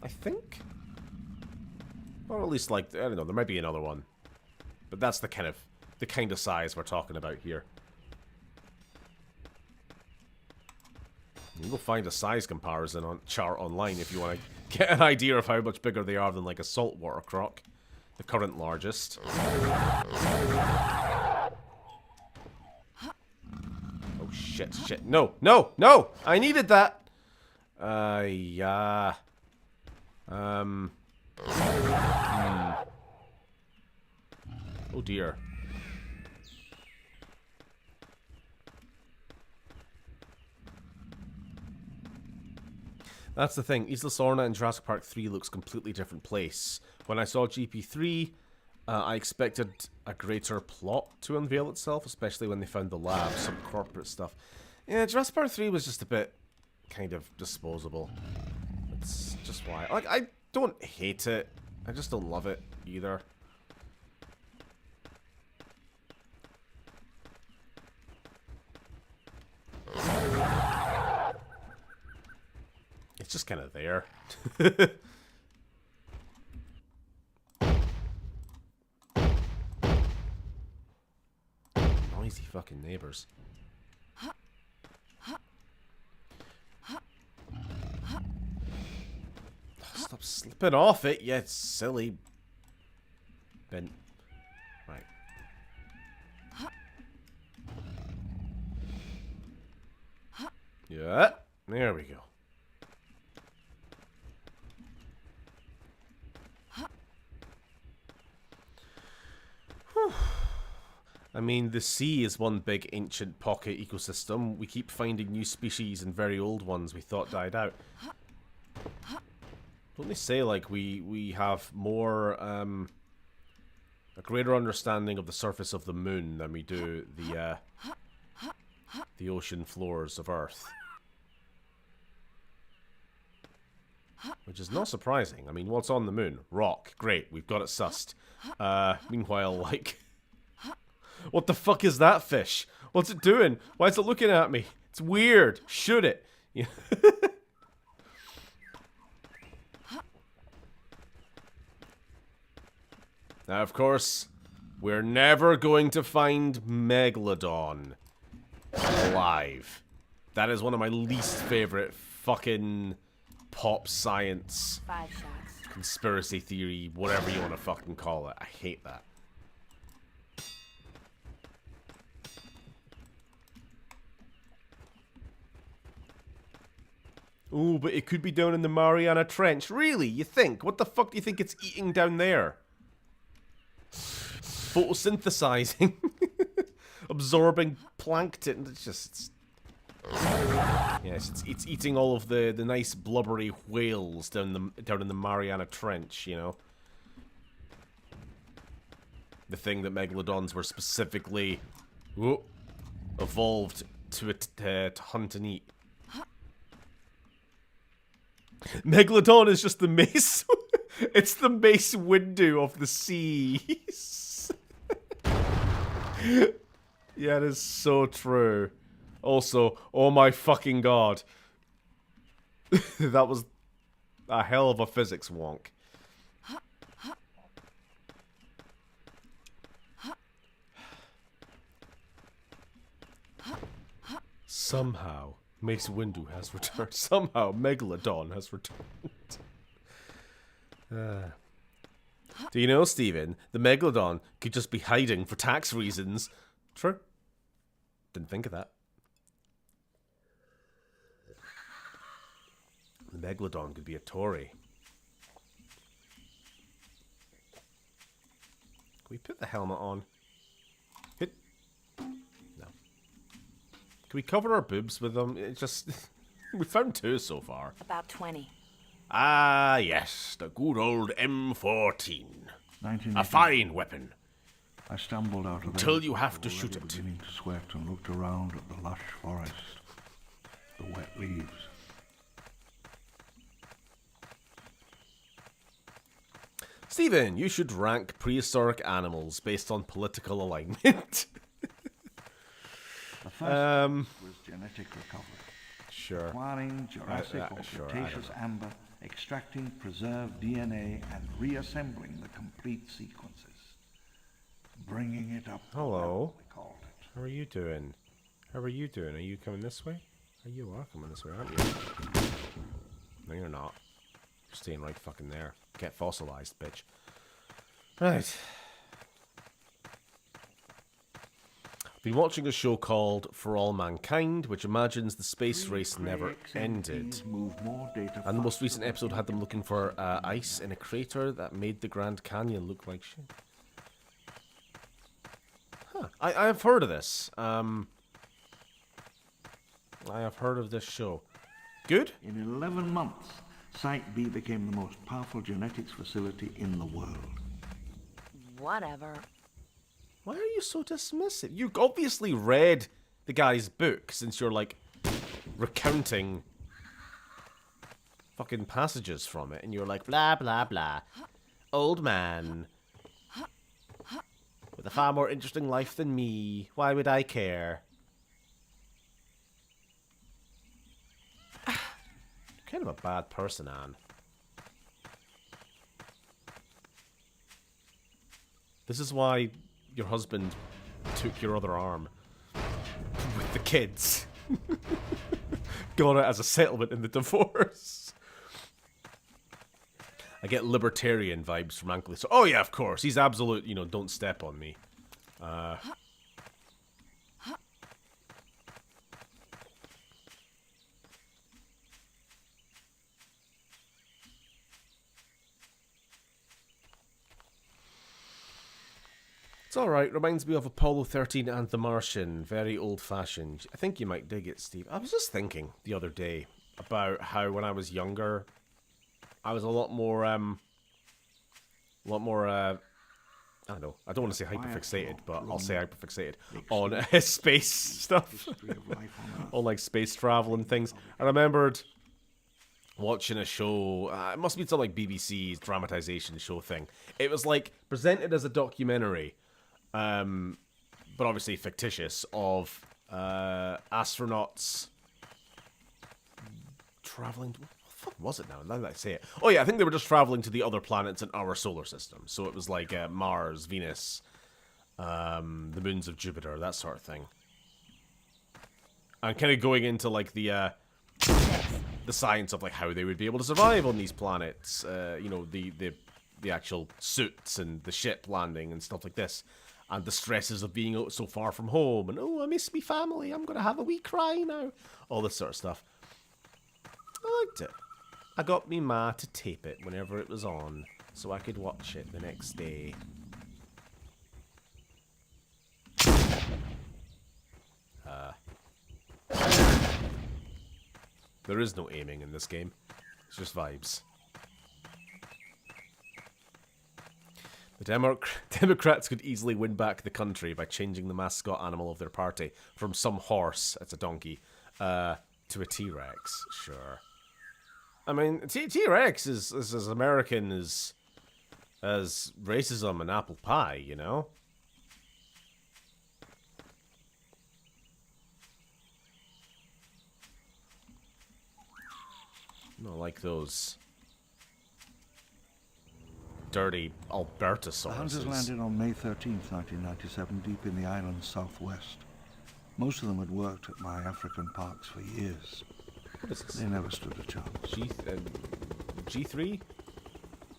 I think? Or at least, like, I don't know, there might be another one. But that's the kind of size we're talking about here. You'll find a size comparison on chart online if you want to get an idea of how much bigger they are than, like, a saltwater croc. The current largest. Oh, shit. No! I needed that! Yeah. Oh dear. That's the thing. Isla Sorna in Jurassic Park 3 looks completely different place. When I saw GP3, I expected a greater plot to unveil itself, especially when they found the lab, some corporate stuff. Yeah, Jurassic Park 3 was just a bit kind of disposable. That's just why. Like, I don't hate it. I just don't love it either. It's just kind of there. Noisy fucking neighbors. Stop slipping. slipping off it, you silly... Then... Right. Yeah, there we go. Whew. I mean, the sea is one big ancient pocket ecosystem. We keep finding new species and very old ones we thought died out. Don't they say, like, we have more, a greater understanding of the surface of the moon than we do the ocean floors of Earth? Which is not surprising. I mean, what's on the moon? Rock. Great, we've got it sussed. Meanwhile, like... What the fuck is that fish? What's it doing? Why is it looking at me? It's weird. Shoot it. Yeah. Now, of course, we're never going to find Megalodon alive. That is one of my least favorite fucking pop science 5 shots. conspiracy theory, whatever you want to fucking call it. I hate that. Oh, but it could be down in the Mariana Trench. Really? You think? What the fuck do you think it's eating down there? Photosynthesizing. Absorbing plankton. It's just... Yes, it's eating all of the nice blubbery whales down in the Mariana Trench, you know? The thing that Megalodons were specifically evolved to hunt and eat. Megalodon is just the Mace. It's the Mace Windu of the seas. Yeah, it is so true. Also, oh my fucking god. That was a hell of a physics wonk. Somehow, Mace Windu has returned. Somehow, Megalodon has returned. Do you know, Steven, the Megalodon could just be hiding for tax reasons. True. Didn't think of that. The Megalodon could be a Tory. Can we put the helmet on? Hit. No. Can we cover our boobs with them? It just... we found 2 so far. About 20. Ah, yes. The good old M14. A fine weapon. I stumbled out of until you have to shoot it. Beginning to sweat and looked around at the lush forest, the wet leaves. Stephen, you should rank prehistoric animals based on political alignment. The first was genetic recovery. Sure. Acquiring Jurassic or Cretaceous amber, extracting preserved DNA, and reassembling the complete sequences. Bringing it up. Hello. We called it. How are you doing? How are you doing? Are you coming this way? Oh, you are coming this way, aren't you? No, you're not. You're staying right fucking there. Get fossilized, bitch. Right. Been watching a show called For All Mankind, which imagines the space race never ended. And the most recent episode had them looking for ice in a crater that made the Grand Canyon look like shit. Huh. I have heard of this. I have heard of this show. Good? In 11 months, Site B became the most powerful genetics facility in the world. Whatever. Why are you so dismissive? You obviously read the guy's book since you're, like, recounting fucking passages from it. And you're like, blah, blah, blah. Old man. With a far more interesting life than me. Why would I care? You're kind of a bad person, Anne. This is why your husband took your other arm with the kids. Got it as a settlement in the divorce. I get libertarian vibes from Uncle. So, oh yeah, of course, he's absolute. You know, don't step on me. It's alright, reminds me of Apollo 13 and The Martian. Very old-fashioned. I think you might dig it, Steve. I was just thinking the other day about how when I was younger, I was a lot more, I don't know, I don't want to say hyperfixated, but I'll say hyperfixated on space stuff. On, like, space travel and things. I remembered watching a show, it must be some, like, BBC's dramatization show thing. It was, like, presented as a documentary, but obviously fictitious, of astronauts traveling. What the fuck was it now that I say it? Oh yeah, I think they were just traveling to the other planets in our solar system. So it was like Mars, Venus, the moons of Jupiter, that sort of thing. And kind of going into like the science of like how they would be able to survive on these planets. You know, the actual suits and the ship landing and stuff like this. And the stresses of being so far from home. And, oh, I miss me family. I'm going to have a wee cry now. All this sort of stuff. I liked it. I got me ma to tape it whenever it was on. So I could watch it the next day. There is no aiming in this game. It's just vibes. The Democrats could easily win back the country by changing the mascot animal of their party from some horse, it's a donkey, to a T-Rex. Sure. I mean, T-Rex is as American as racism and apple pie, you know? Not like those dirty Albertosaurus. The hunters landed on May 13th, 1997, deep in the island's southwest. Most of them had worked at my African parks for years. What is this? They never stood a chance. G3?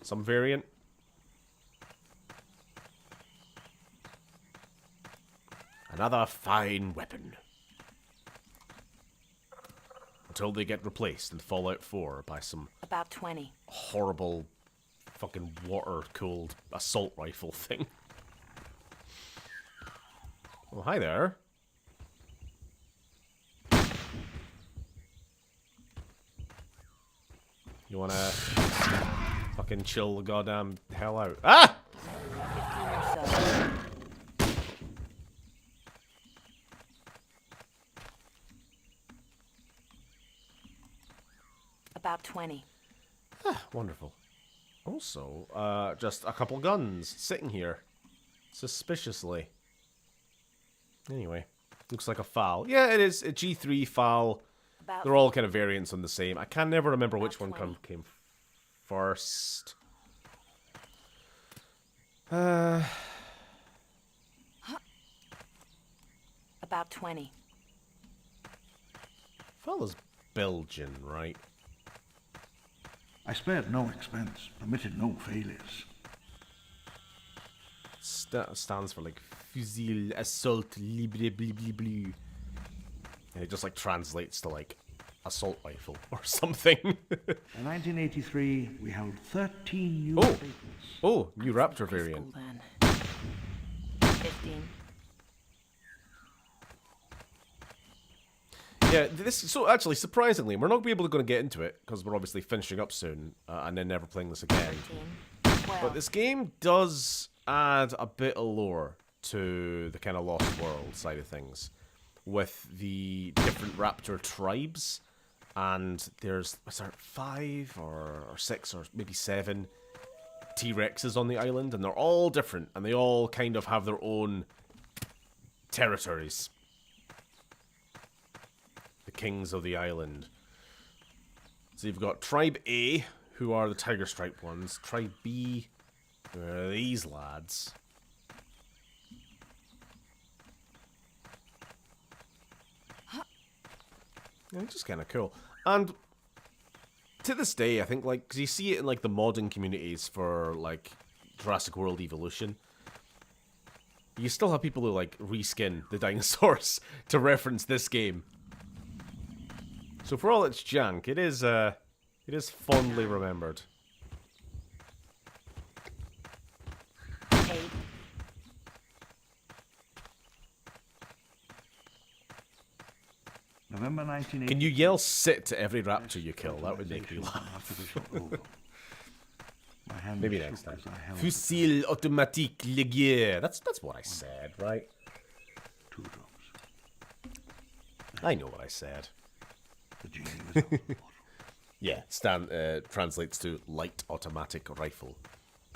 Some variant? Another fine weapon. Until they get replaced in Fallout 4 by some... About 20. Horrible... fucking water-cooled assault rifle thing. Oh, hi there. You wanna fucking chill the goddamn hell out? Ah! 15 or so. About 20. Ah, wonderful. Also, just a couple guns sitting here. Suspiciously. Anyway, looks like a FAL. Yeah, it is a G3 FAL. They're all kind of variants on the same. I can never remember which one came first. About 20. FAL is Belgian, right? I spared no expense, permitted no failures. Stands for like Fusil Assault Libre Bleu Bleu. And it just like translates to like assault rifle or something. In 1983, we held 13 new patents. Oh, new Raptor variant. 15. Yeah, so actually, surprisingly, we're not going to get into it because we're obviously finishing up soon and then never playing this again. 13. 12. But this game does add a bit of lore to the kind of Lost World side of things with the different raptor tribes. And there's, was there 5 or 6 or maybe 7 T-Rexes on the island, and they're all different, and they all kind of have their own territories. The kings of the island. So you've got Tribe A, who are the tiger stripe ones. Tribe B, who are these lads. Yeah, just kind of cool. And to this day, I think, like, 'cause you see it in, like, the modding communities for, like, Jurassic World Evolution. You still have people who, like, reskin the dinosaurs to reference this game. So for all its jank, it is fondly remembered. November 1980. Can you yell "sit" to every raptor you kill? That would make me laugh. Maybe next time. Fusil automatique léger. That's what I said, right? 2 drops. I know what I said. The genie was out of the bottle. Yeah, translates to light automatic rifle.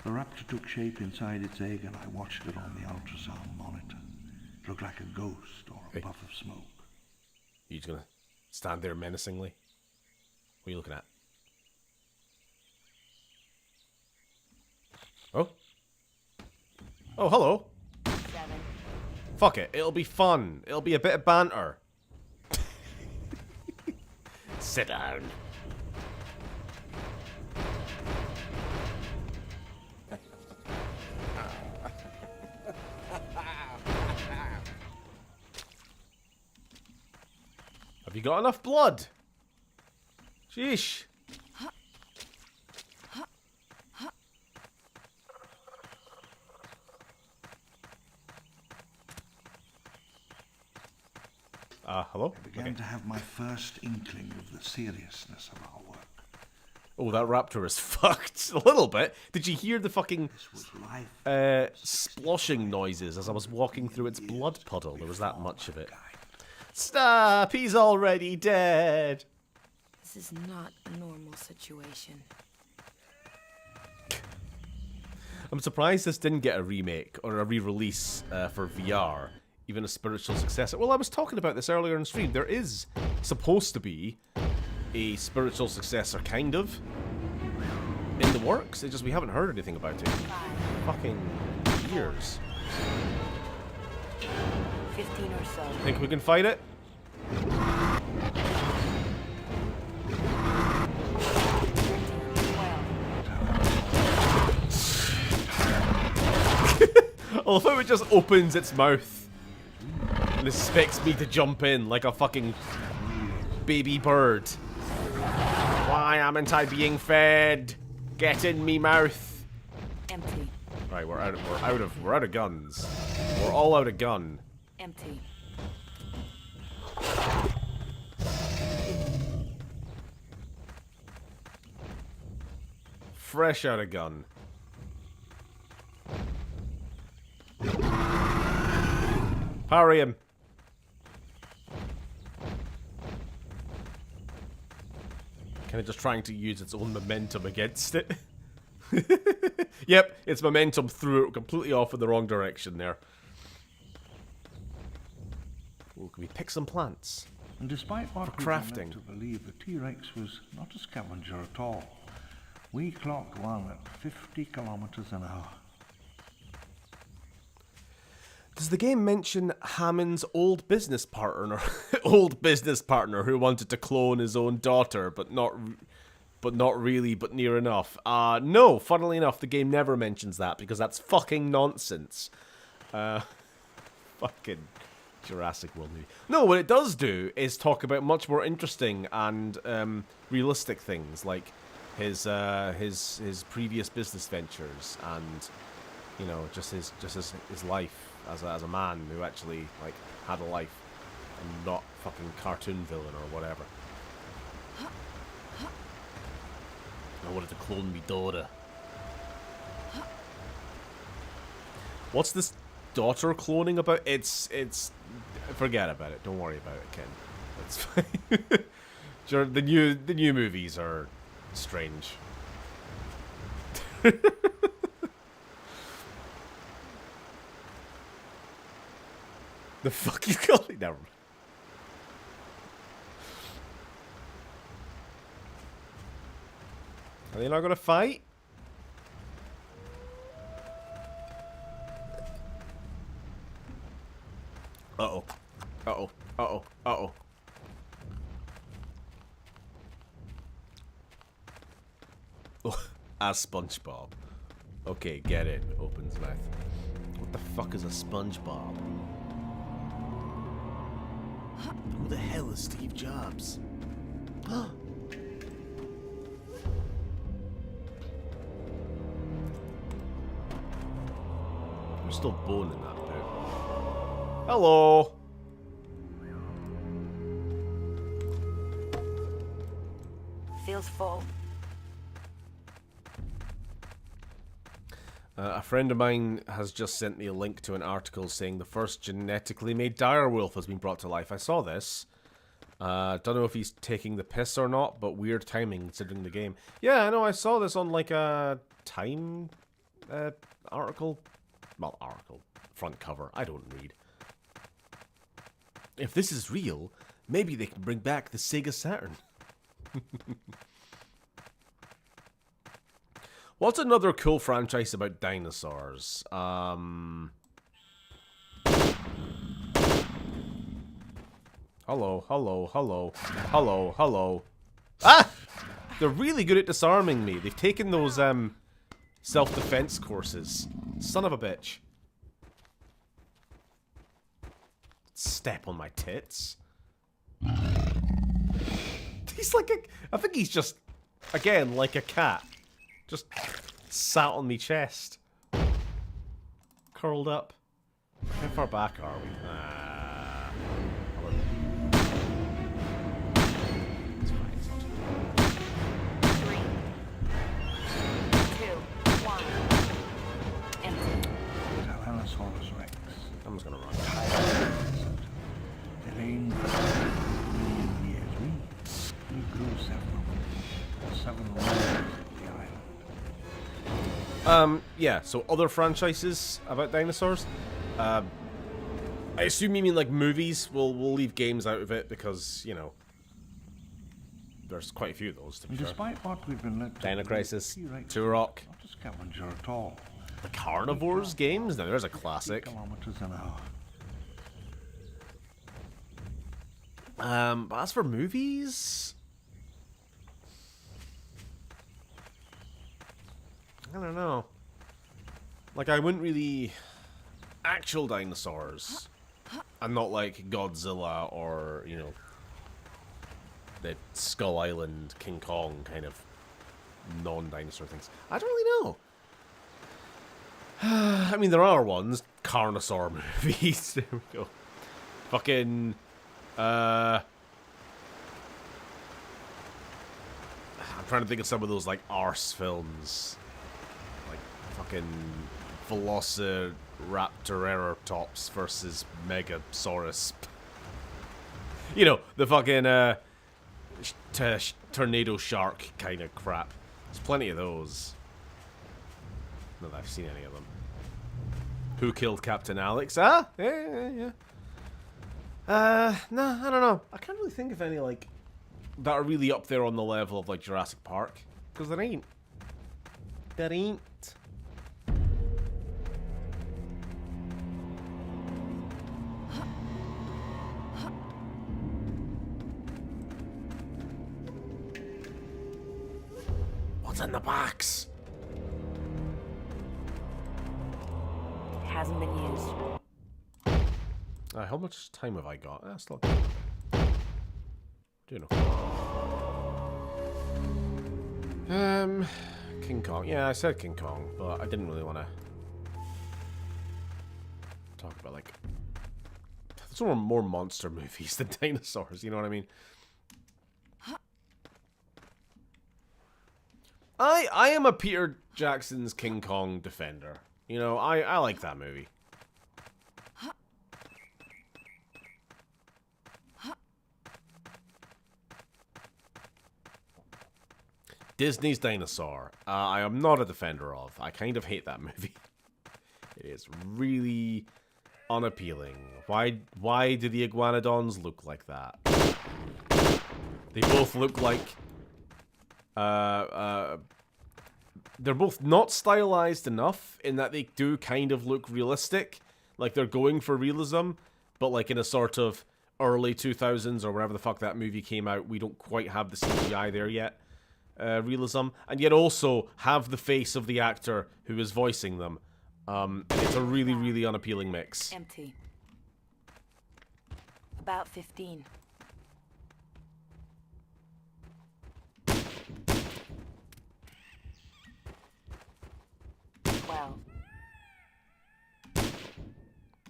The raptor took shape inside its egg, and I watched it on the ultrasound monitor. It looked like a ghost or a puff of smoke. You just gonna stand there menacingly? What are you looking at? Oh? Oh, hello. 7. Fuck it. It'll be fun. It'll be a bit of banter. Sit down. Have you got enough blood? Sheesh. Hello? I began to have my first inkling of the seriousness of our work. Oh, that raptor is fucked. A little bit. Did you hear the fucking sploshing noises as I was walking through its blood puddle? There was that much of it. Stop! He's already dead! This is not a normal situation. I'm surprised this didn't get a remake or a re-release for VR. Even a spiritual successor. Well, I was talking about this earlier in stream. There is supposed to be a spiritual successor, kind of, in the works. It's just we haven't heard anything about it. Fucking years. 15 or so. Think we can fight it? I love how it just opens its mouth and expects me to jump in like a fucking baby bird. Why haven't I being fed? Get in me mouth. Empty. Right, we're out of guns. We're all out of gun. Empty. Fresh out of gun. Parry him. Kind of just trying to use its own momentum against it. Yep, its momentum threw it completely off in the wrong direction there. Ooh, can we pick some plants? And despite what we were crafting. led to believe, the T-Rex was not a scavenger at all. We clocked one at 50 kilometers an hour. Does the game mention Hammond's old business partner who wanted to clone his own daughter, but not really, but near enough? No, funnily enough, the game never mentions that because that's fucking nonsense. Fucking Jurassic World movie. No, what it does do is talk about much more interesting and realistic things like his previous business ventures and, you know, just his life as a man who actually like had a life and not fucking cartoon villain or whatever. I wanted to clone me daughter. What's this daughter cloning about? It's forget about it. Don't worry about it, Ken. It's fine. Sure, the new movies are strange. The fuck you calling? Never mind. Are they not gonna fight? Uh-oh. Uh-oh. Uh-oh. Uh-oh. As SpongeBob. Okay, get it. Opens mouth. What the fuck is a SpongeBob? Who the hell is Steve Jobs? There's still bone in that bit. Hello! Feels full. A friend of mine has just sent me a link to an article saying the first genetically made direwolf has been brought to life. I saw this. Don't know if he's taking the piss or not, but weird timing considering the game. Yeah, I know, I saw this on like a Time article. Well, article. Front cover. I don't read. If this is real, maybe they can bring back the Sega Saturn. What's another cool franchise about dinosaurs? Hello, hello, hello, hello, hello. Ah! They're really good at disarming me. They've taken those, self-defense courses. Son of a bitch. Step on my tits. He's like a... I think he's just, again, like a cat. Just sat on me chest. Curled up. How far back are we? It's fine. It's not too bad. 3, 2, 1. Empty. Tyrannosaurus Rex. I'm just gonna run. They reigned for 7 million years. We grew several. 7 million years of the island. Yeah, so other franchises about dinosaurs. I assume you mean like movies. We'll leave games out of it because, you know, there's quite a few of those to be fair. Despite what we've been led to Dino believe, Crisis, T-Rex Turok, not a scavenger at all. the Carnivores games. Now there's a classic. Kilometers an hour. But as for movies, I don't know. Like, I wouldn't really... Actual dinosaurs. And not like Godzilla or, you know, the Skull Island, King Kong kind of non-dinosaur things. I don't really know. I mean, there are ones. Carnosaur movies. There we go. Fucking... I'm trying to think of some of those, like, arse films. Like, fucking Velociraptoreratops versus Megasaurus. You know, the fucking, tornado shark kind of crap. There's plenty of those. Not that I've seen any of them. Who Killed Captain Alex? Ah? Yeah. No, I don't know. I can't really think of any, like, that are really up there on the level of, like, Jurassic Park. Because there ain't. There ain't. What's in the box? Hasn't been used. How much time have I got? Still doing okay. King Kong. Yeah, I said King Kong, but I didn't really want to talk about, like, there's more monster movies than dinosaurs. You know what I mean? I am a Peter Jackson's King Kong defender. You know, I like that movie. Disney's Dinosaur. I am not a defender of. I kind of hate that movie. It is really unappealing. Why do the iguanodons look like that? They both look like... they're both not stylized enough in that they do kind of look realistic. Like they're going for realism, but like in a sort of early 2000s or wherever the fuck that movie came out, we don't quite have the CGI there yet. realism, and yet also have the face of the actor who is voicing them. It's a really, really unappealing mix. Empty. About 15. Well.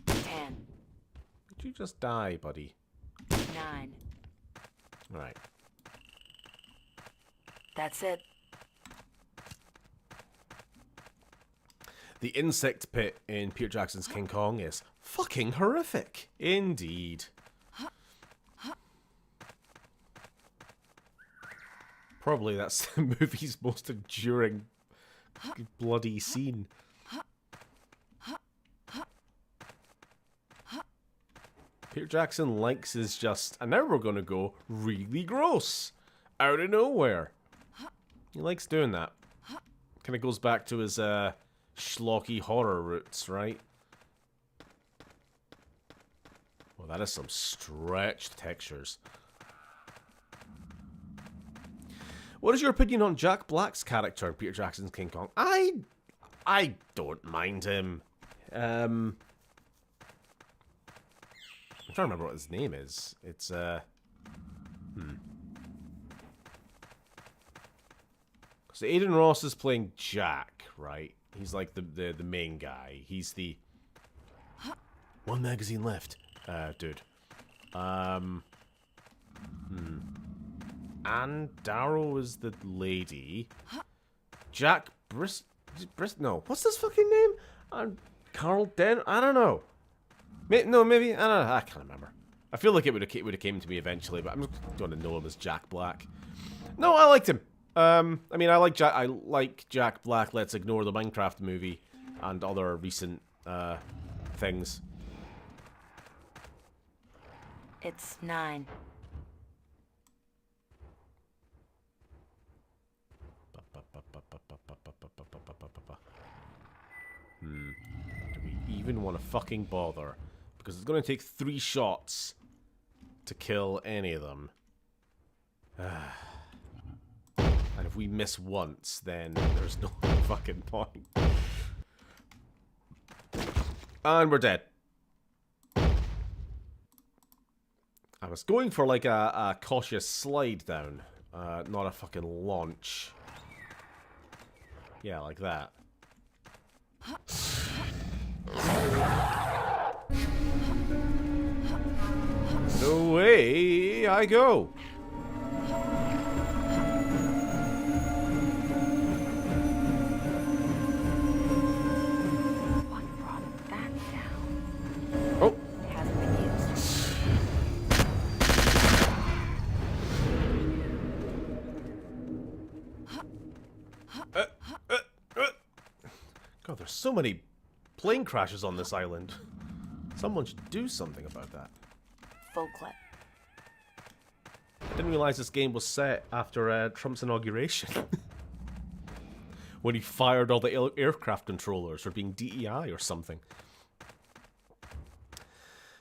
10. Did you just die, buddy? 9. Alright. That's it. The insect pit in Peter Jackson's King Kong is fucking horrific. Indeed. Probably that's the movie's most enduring bloody scene. Peter Jackson likes his just, and now we're gonna go really gross. Out of nowhere. He likes doing that. Kind of goes back to his schlocky horror roots, right? Well, that is some stretched textures. What is your opinion on Jack Black's character in Peter Jackson's King Kong? I don't mind him. I'm trying to remember what his name is. It's because Aiden Ross is playing Jack, right? He's like the main guy. He's the one magazine left, dude. And Darrow is the lady. Jack no, what's his fucking name? Carl Den. I don't know. No, maybe I don't know. I can't remember. I feel like it would have came to me eventually, but I'm just going to know him as Jack Black. No, I liked him. I mean, I like Jack Black. Let's ignore the Minecraft movie and other recent things. It's 9. Do we even want to fucking bother? Because it's going to take 3 shots to kill any of them. And if we miss once, then there's no fucking point. And we're dead. I was going for like a cautious slide down, not a fucking launch. Yeah, like that. Away I go. What brought that down? Oh. It hasn't been used. God, there's so many plane crashes on this island. Someone should do something about that. Full clip. Didn't realize this game was set after Trump's inauguration. When he fired all the aircraft controllers for being DEI or something.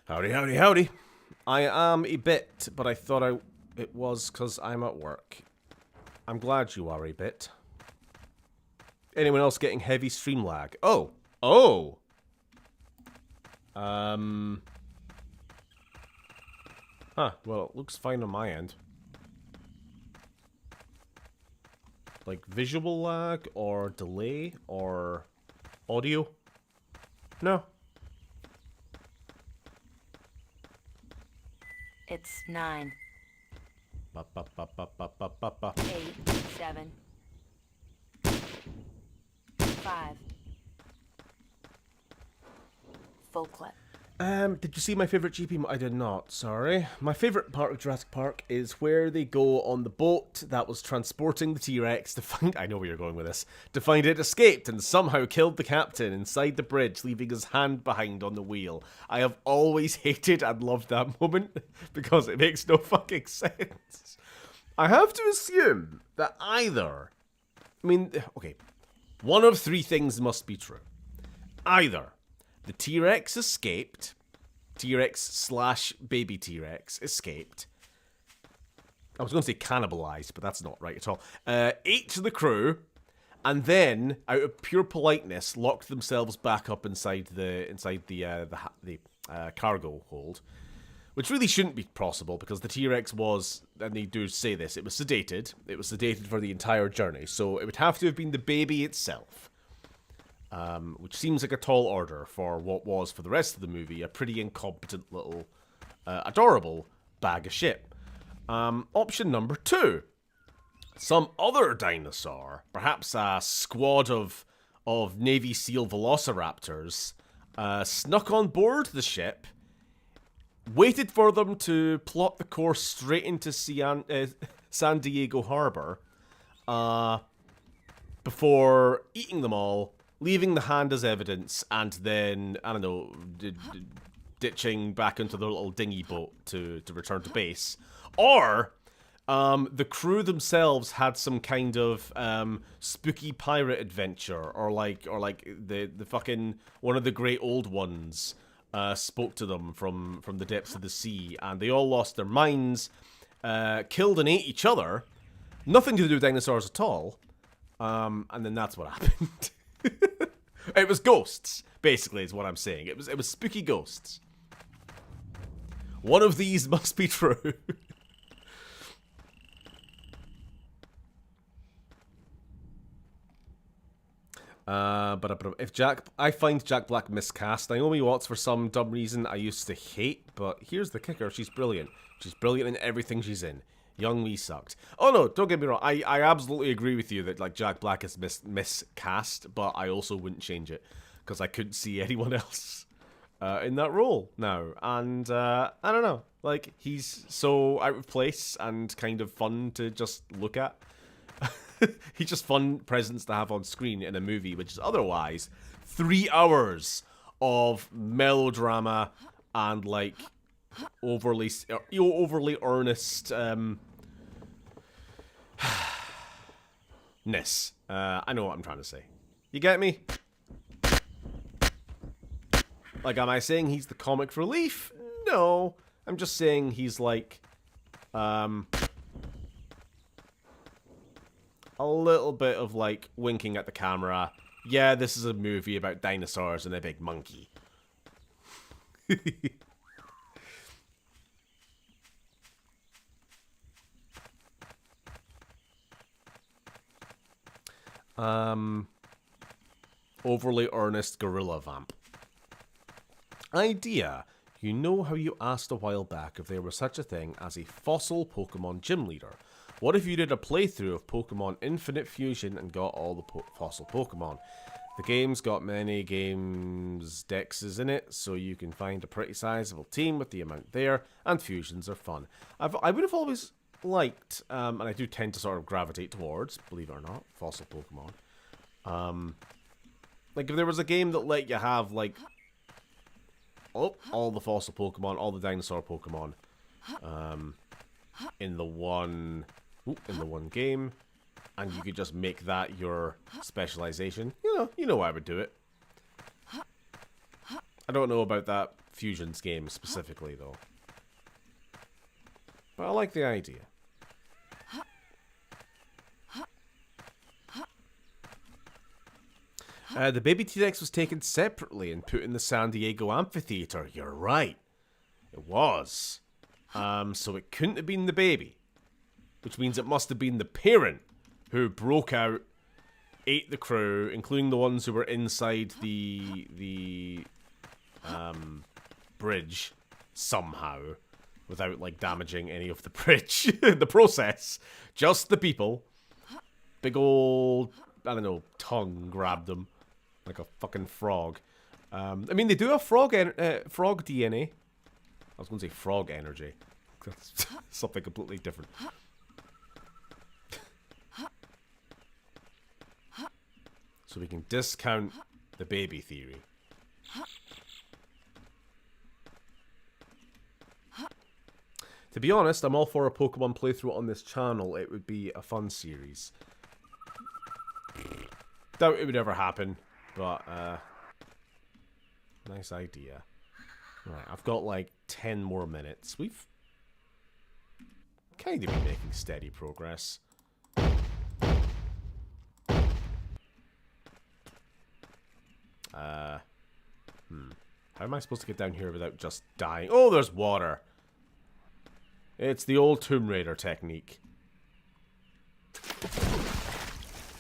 Howdy, howdy, howdy. I am a bit, but I thought it was because I'm at work. I'm glad you are a bit. Anyone else getting heavy stream lag? Oh. Oh. Huh, well, it looks fine on my end. Like visual lag or delay or audio? No. It's 9. Ba, ba, ba, ba, ba, ba, ba, ba. 8, 7, 5. Full clip. Did you see my favorite GP? I did not, sorry. My favorite part of Jurassic Park is where they go on the boat that was transporting the T-Rex to find... I know where you're going with this. To find it escaped and somehow killed the captain inside the bridge, leaving his hand behind on the wheel. I have always hated and loved that moment because it makes no fucking sense. I have to assume that either... I mean, okay. One of 3 things must be true. Either... the T-Rex escaped. T-Rex / baby T-Rex escaped. I was going to say cannibalized, but that's not right at all. Ate the crew, and then, out of pure politeness, locked themselves back up inside the cargo hold, which really shouldn't be possible because the T-Rex was, and they do say this, it was sedated. It was sedated for the entire journey, so it would have to have been the baby itself, which seems like a tall order for what was, for the rest of the movie, a pretty incompetent little, adorable bag of shit. Option number 2. Some other dinosaur, perhaps a squad of Navy SEAL velociraptors, snuck on board the ship, waited for them to plot the course straight into San Diego Harbor, before eating them all, leaving the hand as evidence, and then, I don't know, ditching back into their little dinghy boat to return to base. Or the crew themselves had some kind of spooky pirate adventure, or like the fucking one of the great old ones spoke to them from the depths of the sea, and they all lost their minds, killed and ate each other. Nothing to do with dinosaurs at all. And then that's what happened. It was ghosts, basically, is what I'm saying. It was spooky ghosts. One of these must be true. But if I find Jack Black miscast. Naomi Watts, for some dumb reason, I used to hate, but here's the kicker: she's brilliant. She's brilliant in everything she's in. Young Me sucked. Oh no, don't get me wrong. I absolutely agree with you that like Jack Black is miscast, but I also wouldn't change it because I couldn't see anyone else in that role now. And I don't know, like he's so out of place and kind of fun to just look at. He's just fun presence to have on screen in a movie which is otherwise 3 hours of melodrama and like overly earnest ness. I know what I'm trying to say. You get me? Like, am I saying he's the comic relief? No. I'm just saying he's like a little bit of like winking at the camera. Yeah, this is a movie about dinosaurs and a big monkey. Overly earnest gorilla vamp. Idea. You know how you asked a while back if there was such a thing as a fossil Pokemon gym leader. What if you did a playthrough of Pokemon Infinite Fusion and got all the fossil Pokemon? The game's got many games dexes in it, so you can find a pretty sizable team with the amount there, and fusions are fun. I would have always liked, and I do tend to sort of gravitate towards, believe it or not, fossil Pokemon. Like if there was a game that let you have like all the fossil Pokemon, all the dinosaur Pokemon, in the one game, and you could just make that your specialization. You know I would do it. I don't know about that Fusions game specifically though, but I like the idea. The baby T-Rex was taken separately and put in the San Diego amphitheater. You're right. It was. So it couldn't have been the baby. Which means it must have been the parent who broke out, ate the crew, including the ones who were inside the bridge somehow, without like damaging any of the bridge in the process. Just the people. Big old, I don't know, tongue grabbed them. Like a fucking frog. I mean, they do have frog DNA. I was going to say frog energy. That's something completely different. So we can discount the baby theory. To be honest, I'm all for a Pokemon playthrough on this channel. It would be a fun series. Doubt it would ever happen. But, nice idea. Right, I've got like 10 more minutes. kind of be making steady progress. How am I supposed to get down here without just dying? Oh, there's water. It's the old Tomb Raider technique.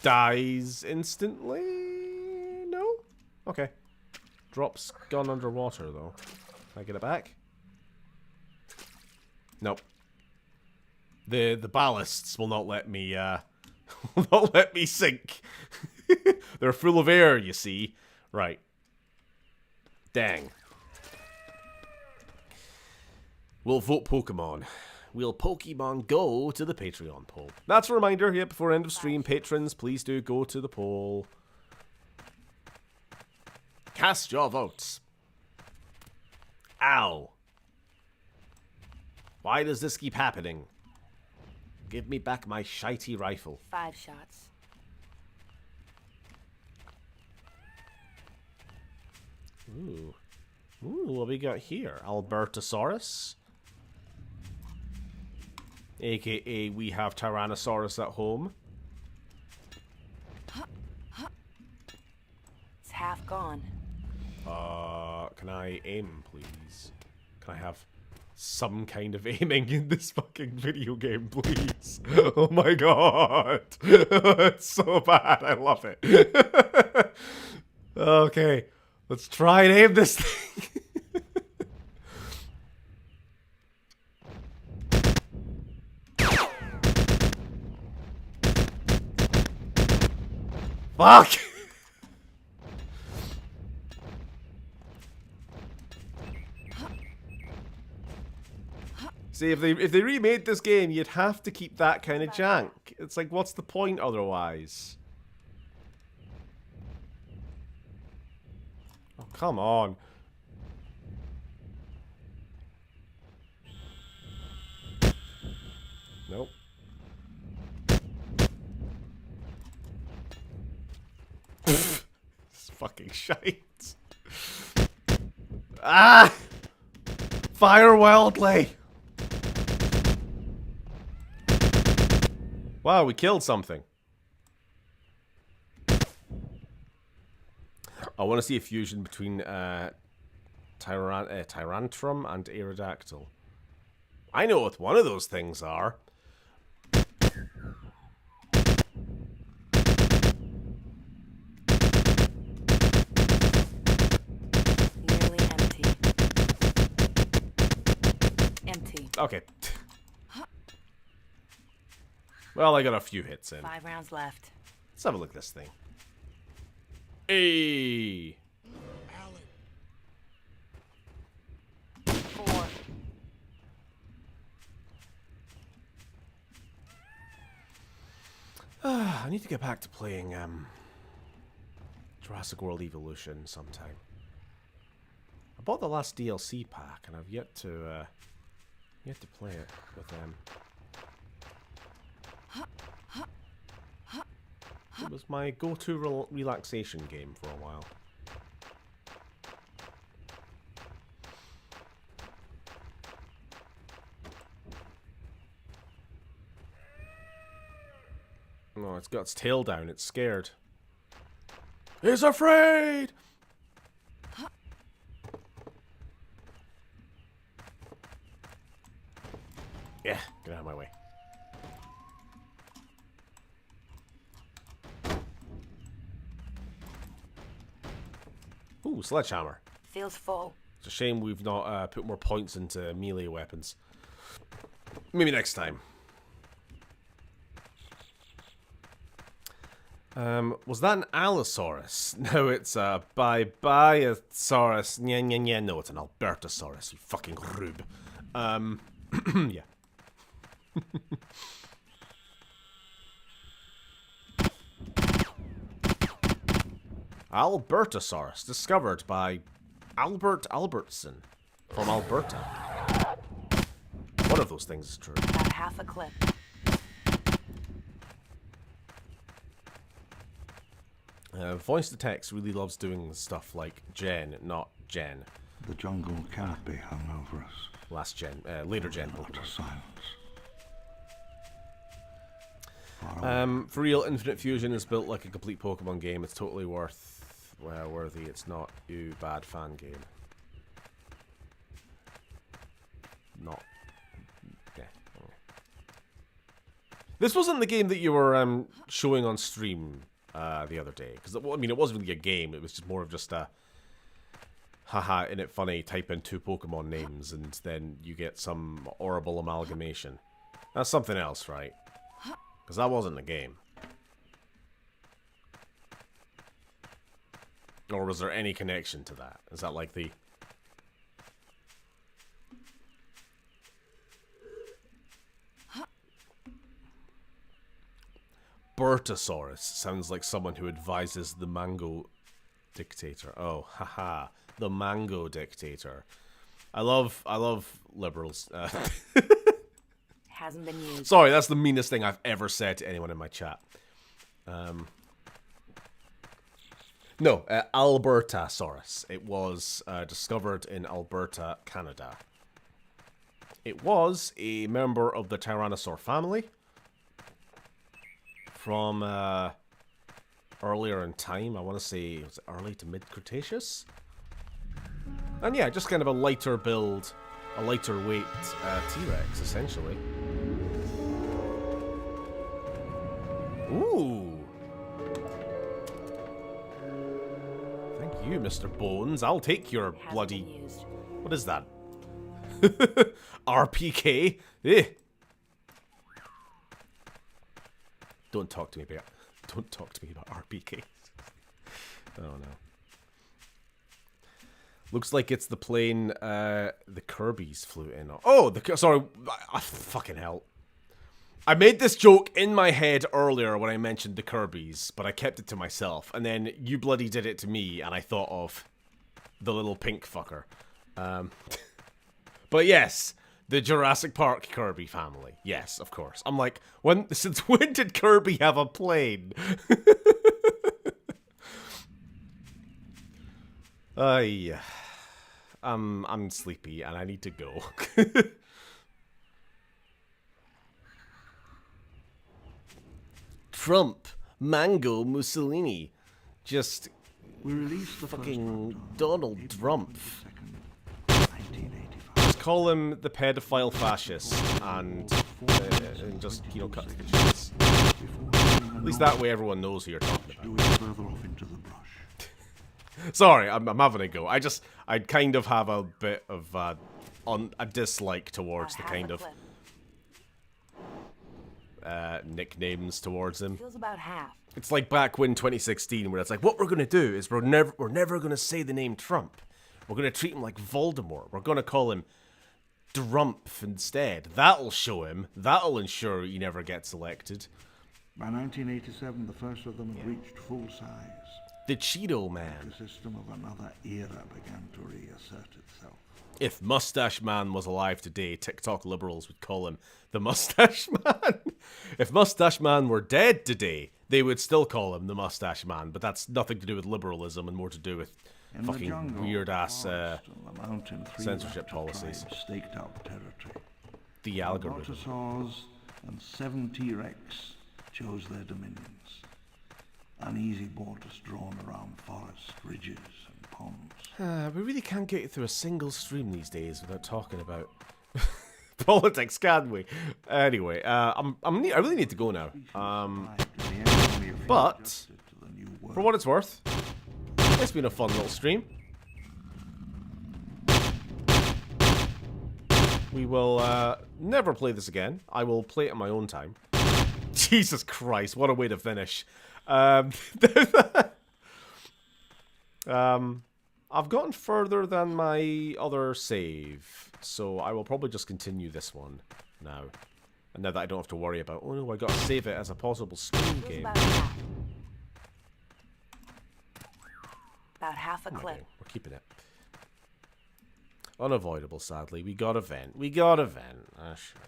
Dies instantly? No? Okay. Drops gun underwater, though. Can I get it back? Nope. The ballasts will not let me, will not let me sink. They're full of air, you see. Right. Dang. We'll vote Pokemon. Will Pokemon go to the Patreon poll? That's a reminder here before end of stream. Patrons, please do go to the poll. Cast your votes. Ow. Why does this keep happening? Give me back my shitey rifle. 5 shots. Ooh. Ooh, what we got here? Albertosaurus. AKA, we have Tyrannosaurus at home. It's half gone. Can I aim, please? Can I have some kind of aiming in this fucking video game, please? Oh my god. It's so bad. I love it. Okay. Let's try and aim this thing. Fuck! See, if they remade this game, you'd have to keep that kind of jank. It's like, what's the point otherwise? Oh, come on. Nope. It's fucking shite. Ah! Fire wildly! Wow, we killed something. I want to see a fusion between Tyrantrum and Aerodactyl. I know what one of those things are. Nearly empty. Empty. Okay. Well, I got a few hits in. 5 rounds left. Let's have a look at this thing. Hey! Allen. 4. I need to get back to playing Jurassic World Evolution sometime. I bought the last DLC pack and I've yet to play it with them. It was my go-to relaxation game for a while. Oh, it's got its tail down. It's scared. It's afraid! Yeah, get out of my way. Ooh, sledgehammer. Feels full. It's a shame we've not put more points into melee weapons. Maybe next time. Was that an Allosaurus? No, it's a Biosaurus. Nya. No, it's an Albertosaurus, you fucking rube. Yeah. Albertosaurus, discovered by Albert Albertson from Alberta. One of those things is true. About half a clip. Voice to text really loves doing stuff like Jen, not Jen. The jungle canopy hung over us. Last gen, later gen Utter Pokemon. silence. For real, Infinite Fusion is built like a complete Pokemon game. It's totally worthy. It's not a bad fan game. Not. Yeah. This wasn't the game that you were showing on stream the other day, because I mean, it wasn't really a game. It was just more of just a haha, isn't it funny? Type in 2 Pokemon names and then you get some horrible amalgamation. That's something else, right? Because that wasn't a game. Or was there any connection to that? Is that like the... Bertosaurus sounds like someone who advises the Mango Dictator. Oh, haha. The Mango Dictator. I love liberals. Hasn't been used. Sorry, that's the meanest thing I've ever said to anyone in my chat. No, Albertasaurus. It was discovered in Alberta, Canada. It was a member of the Tyrannosaur family from earlier in time. I want to say, was it early to mid-Cretaceous? And yeah, just kind of a lighter build, a lighter weight T-Rex, essentially. Ooh! Thank you, Mr. Bones. I'll take your bloody... What is that? RPK? Eh. Don't talk to me about RPK. Oh no. Looks like it's the plane the Kirby's flew in. Oh, sorry. Fucking hell. I made this joke in my head earlier when I mentioned the Kirby's, but I kept it to myself. And then you bloody did it to me, and I thought of the little pink fucker. But yes, the Jurassic Park Kirby family. Yes, of course. I'm like, since when did Kirby have a plane? I'm sleepy and I need to go. Trump, Mango, Mussolini, just We released the fucking first Donald April Trump. 22nd, 1985. Just call him the pedophile fascist and just, you know, cut to the chase. At least that way everyone knows who you're talking about. Doing further off into the brush. Sorry, I'm having a go. I kind of have a bit of a dislike towards the kind of nicknames towards him. Feels about half. It's like back when 2016, where it's like, what we're gonna do is we're never gonna say the name Trump. We're gonna treat him like Voldemort. We're gonna call him Drumpf instead. That'll show him. That'll ensure he never gets elected. By 1987, the first of them had reached full size. The Cheeto Man. The system of another era began to reassert itself. If Mustache Man was alive today, TikTok liberals would call him the Mustache Man. If Mustache Man were dead today, they would still call him the Mustache Man. But that's nothing to do with liberalism and more to do with fucking weird-ass censorship policies. Staked out territory. The algorithm. Brontosaurs and 7 T-Rex chose their dominions. Uneasy borders drawn around forests, ridges, and ponds. We really can't get through a single stream these days without talking about politics, can we? Anyway, I really need to go now. But for what it's worth, it's been a fun little stream. We will never play this again. I will play it in my own time. Jesus Christ, what a way to finish. I've gotten further than my other save, so I will probably just continue this one now. And now that I don't have to worry about, oh no, I gotta save it as a possible stream game. About half a clip. Okay, we're keeping it. Unavoidable, sadly. We got a vent. Ah, sure.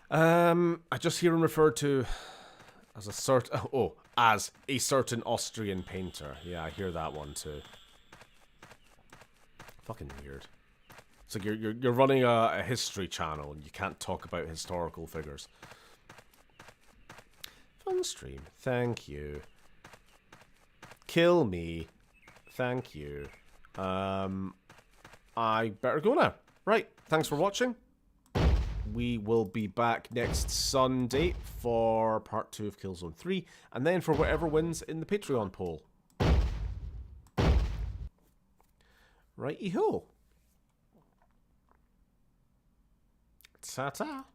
I just hear him referred to as a certain Austrian painter. Yeah, I hear that one too. Fucking weird. It's like you're running a history channel and you can't talk about historical figures. end stream. Thank you. Kill me. Thank you. I better go now. Right, thanks for watching. We will be back next Sunday for part 2 of Killzone 3, and then for whatever wins in the Patreon poll. Righty-ho. Ta-ta.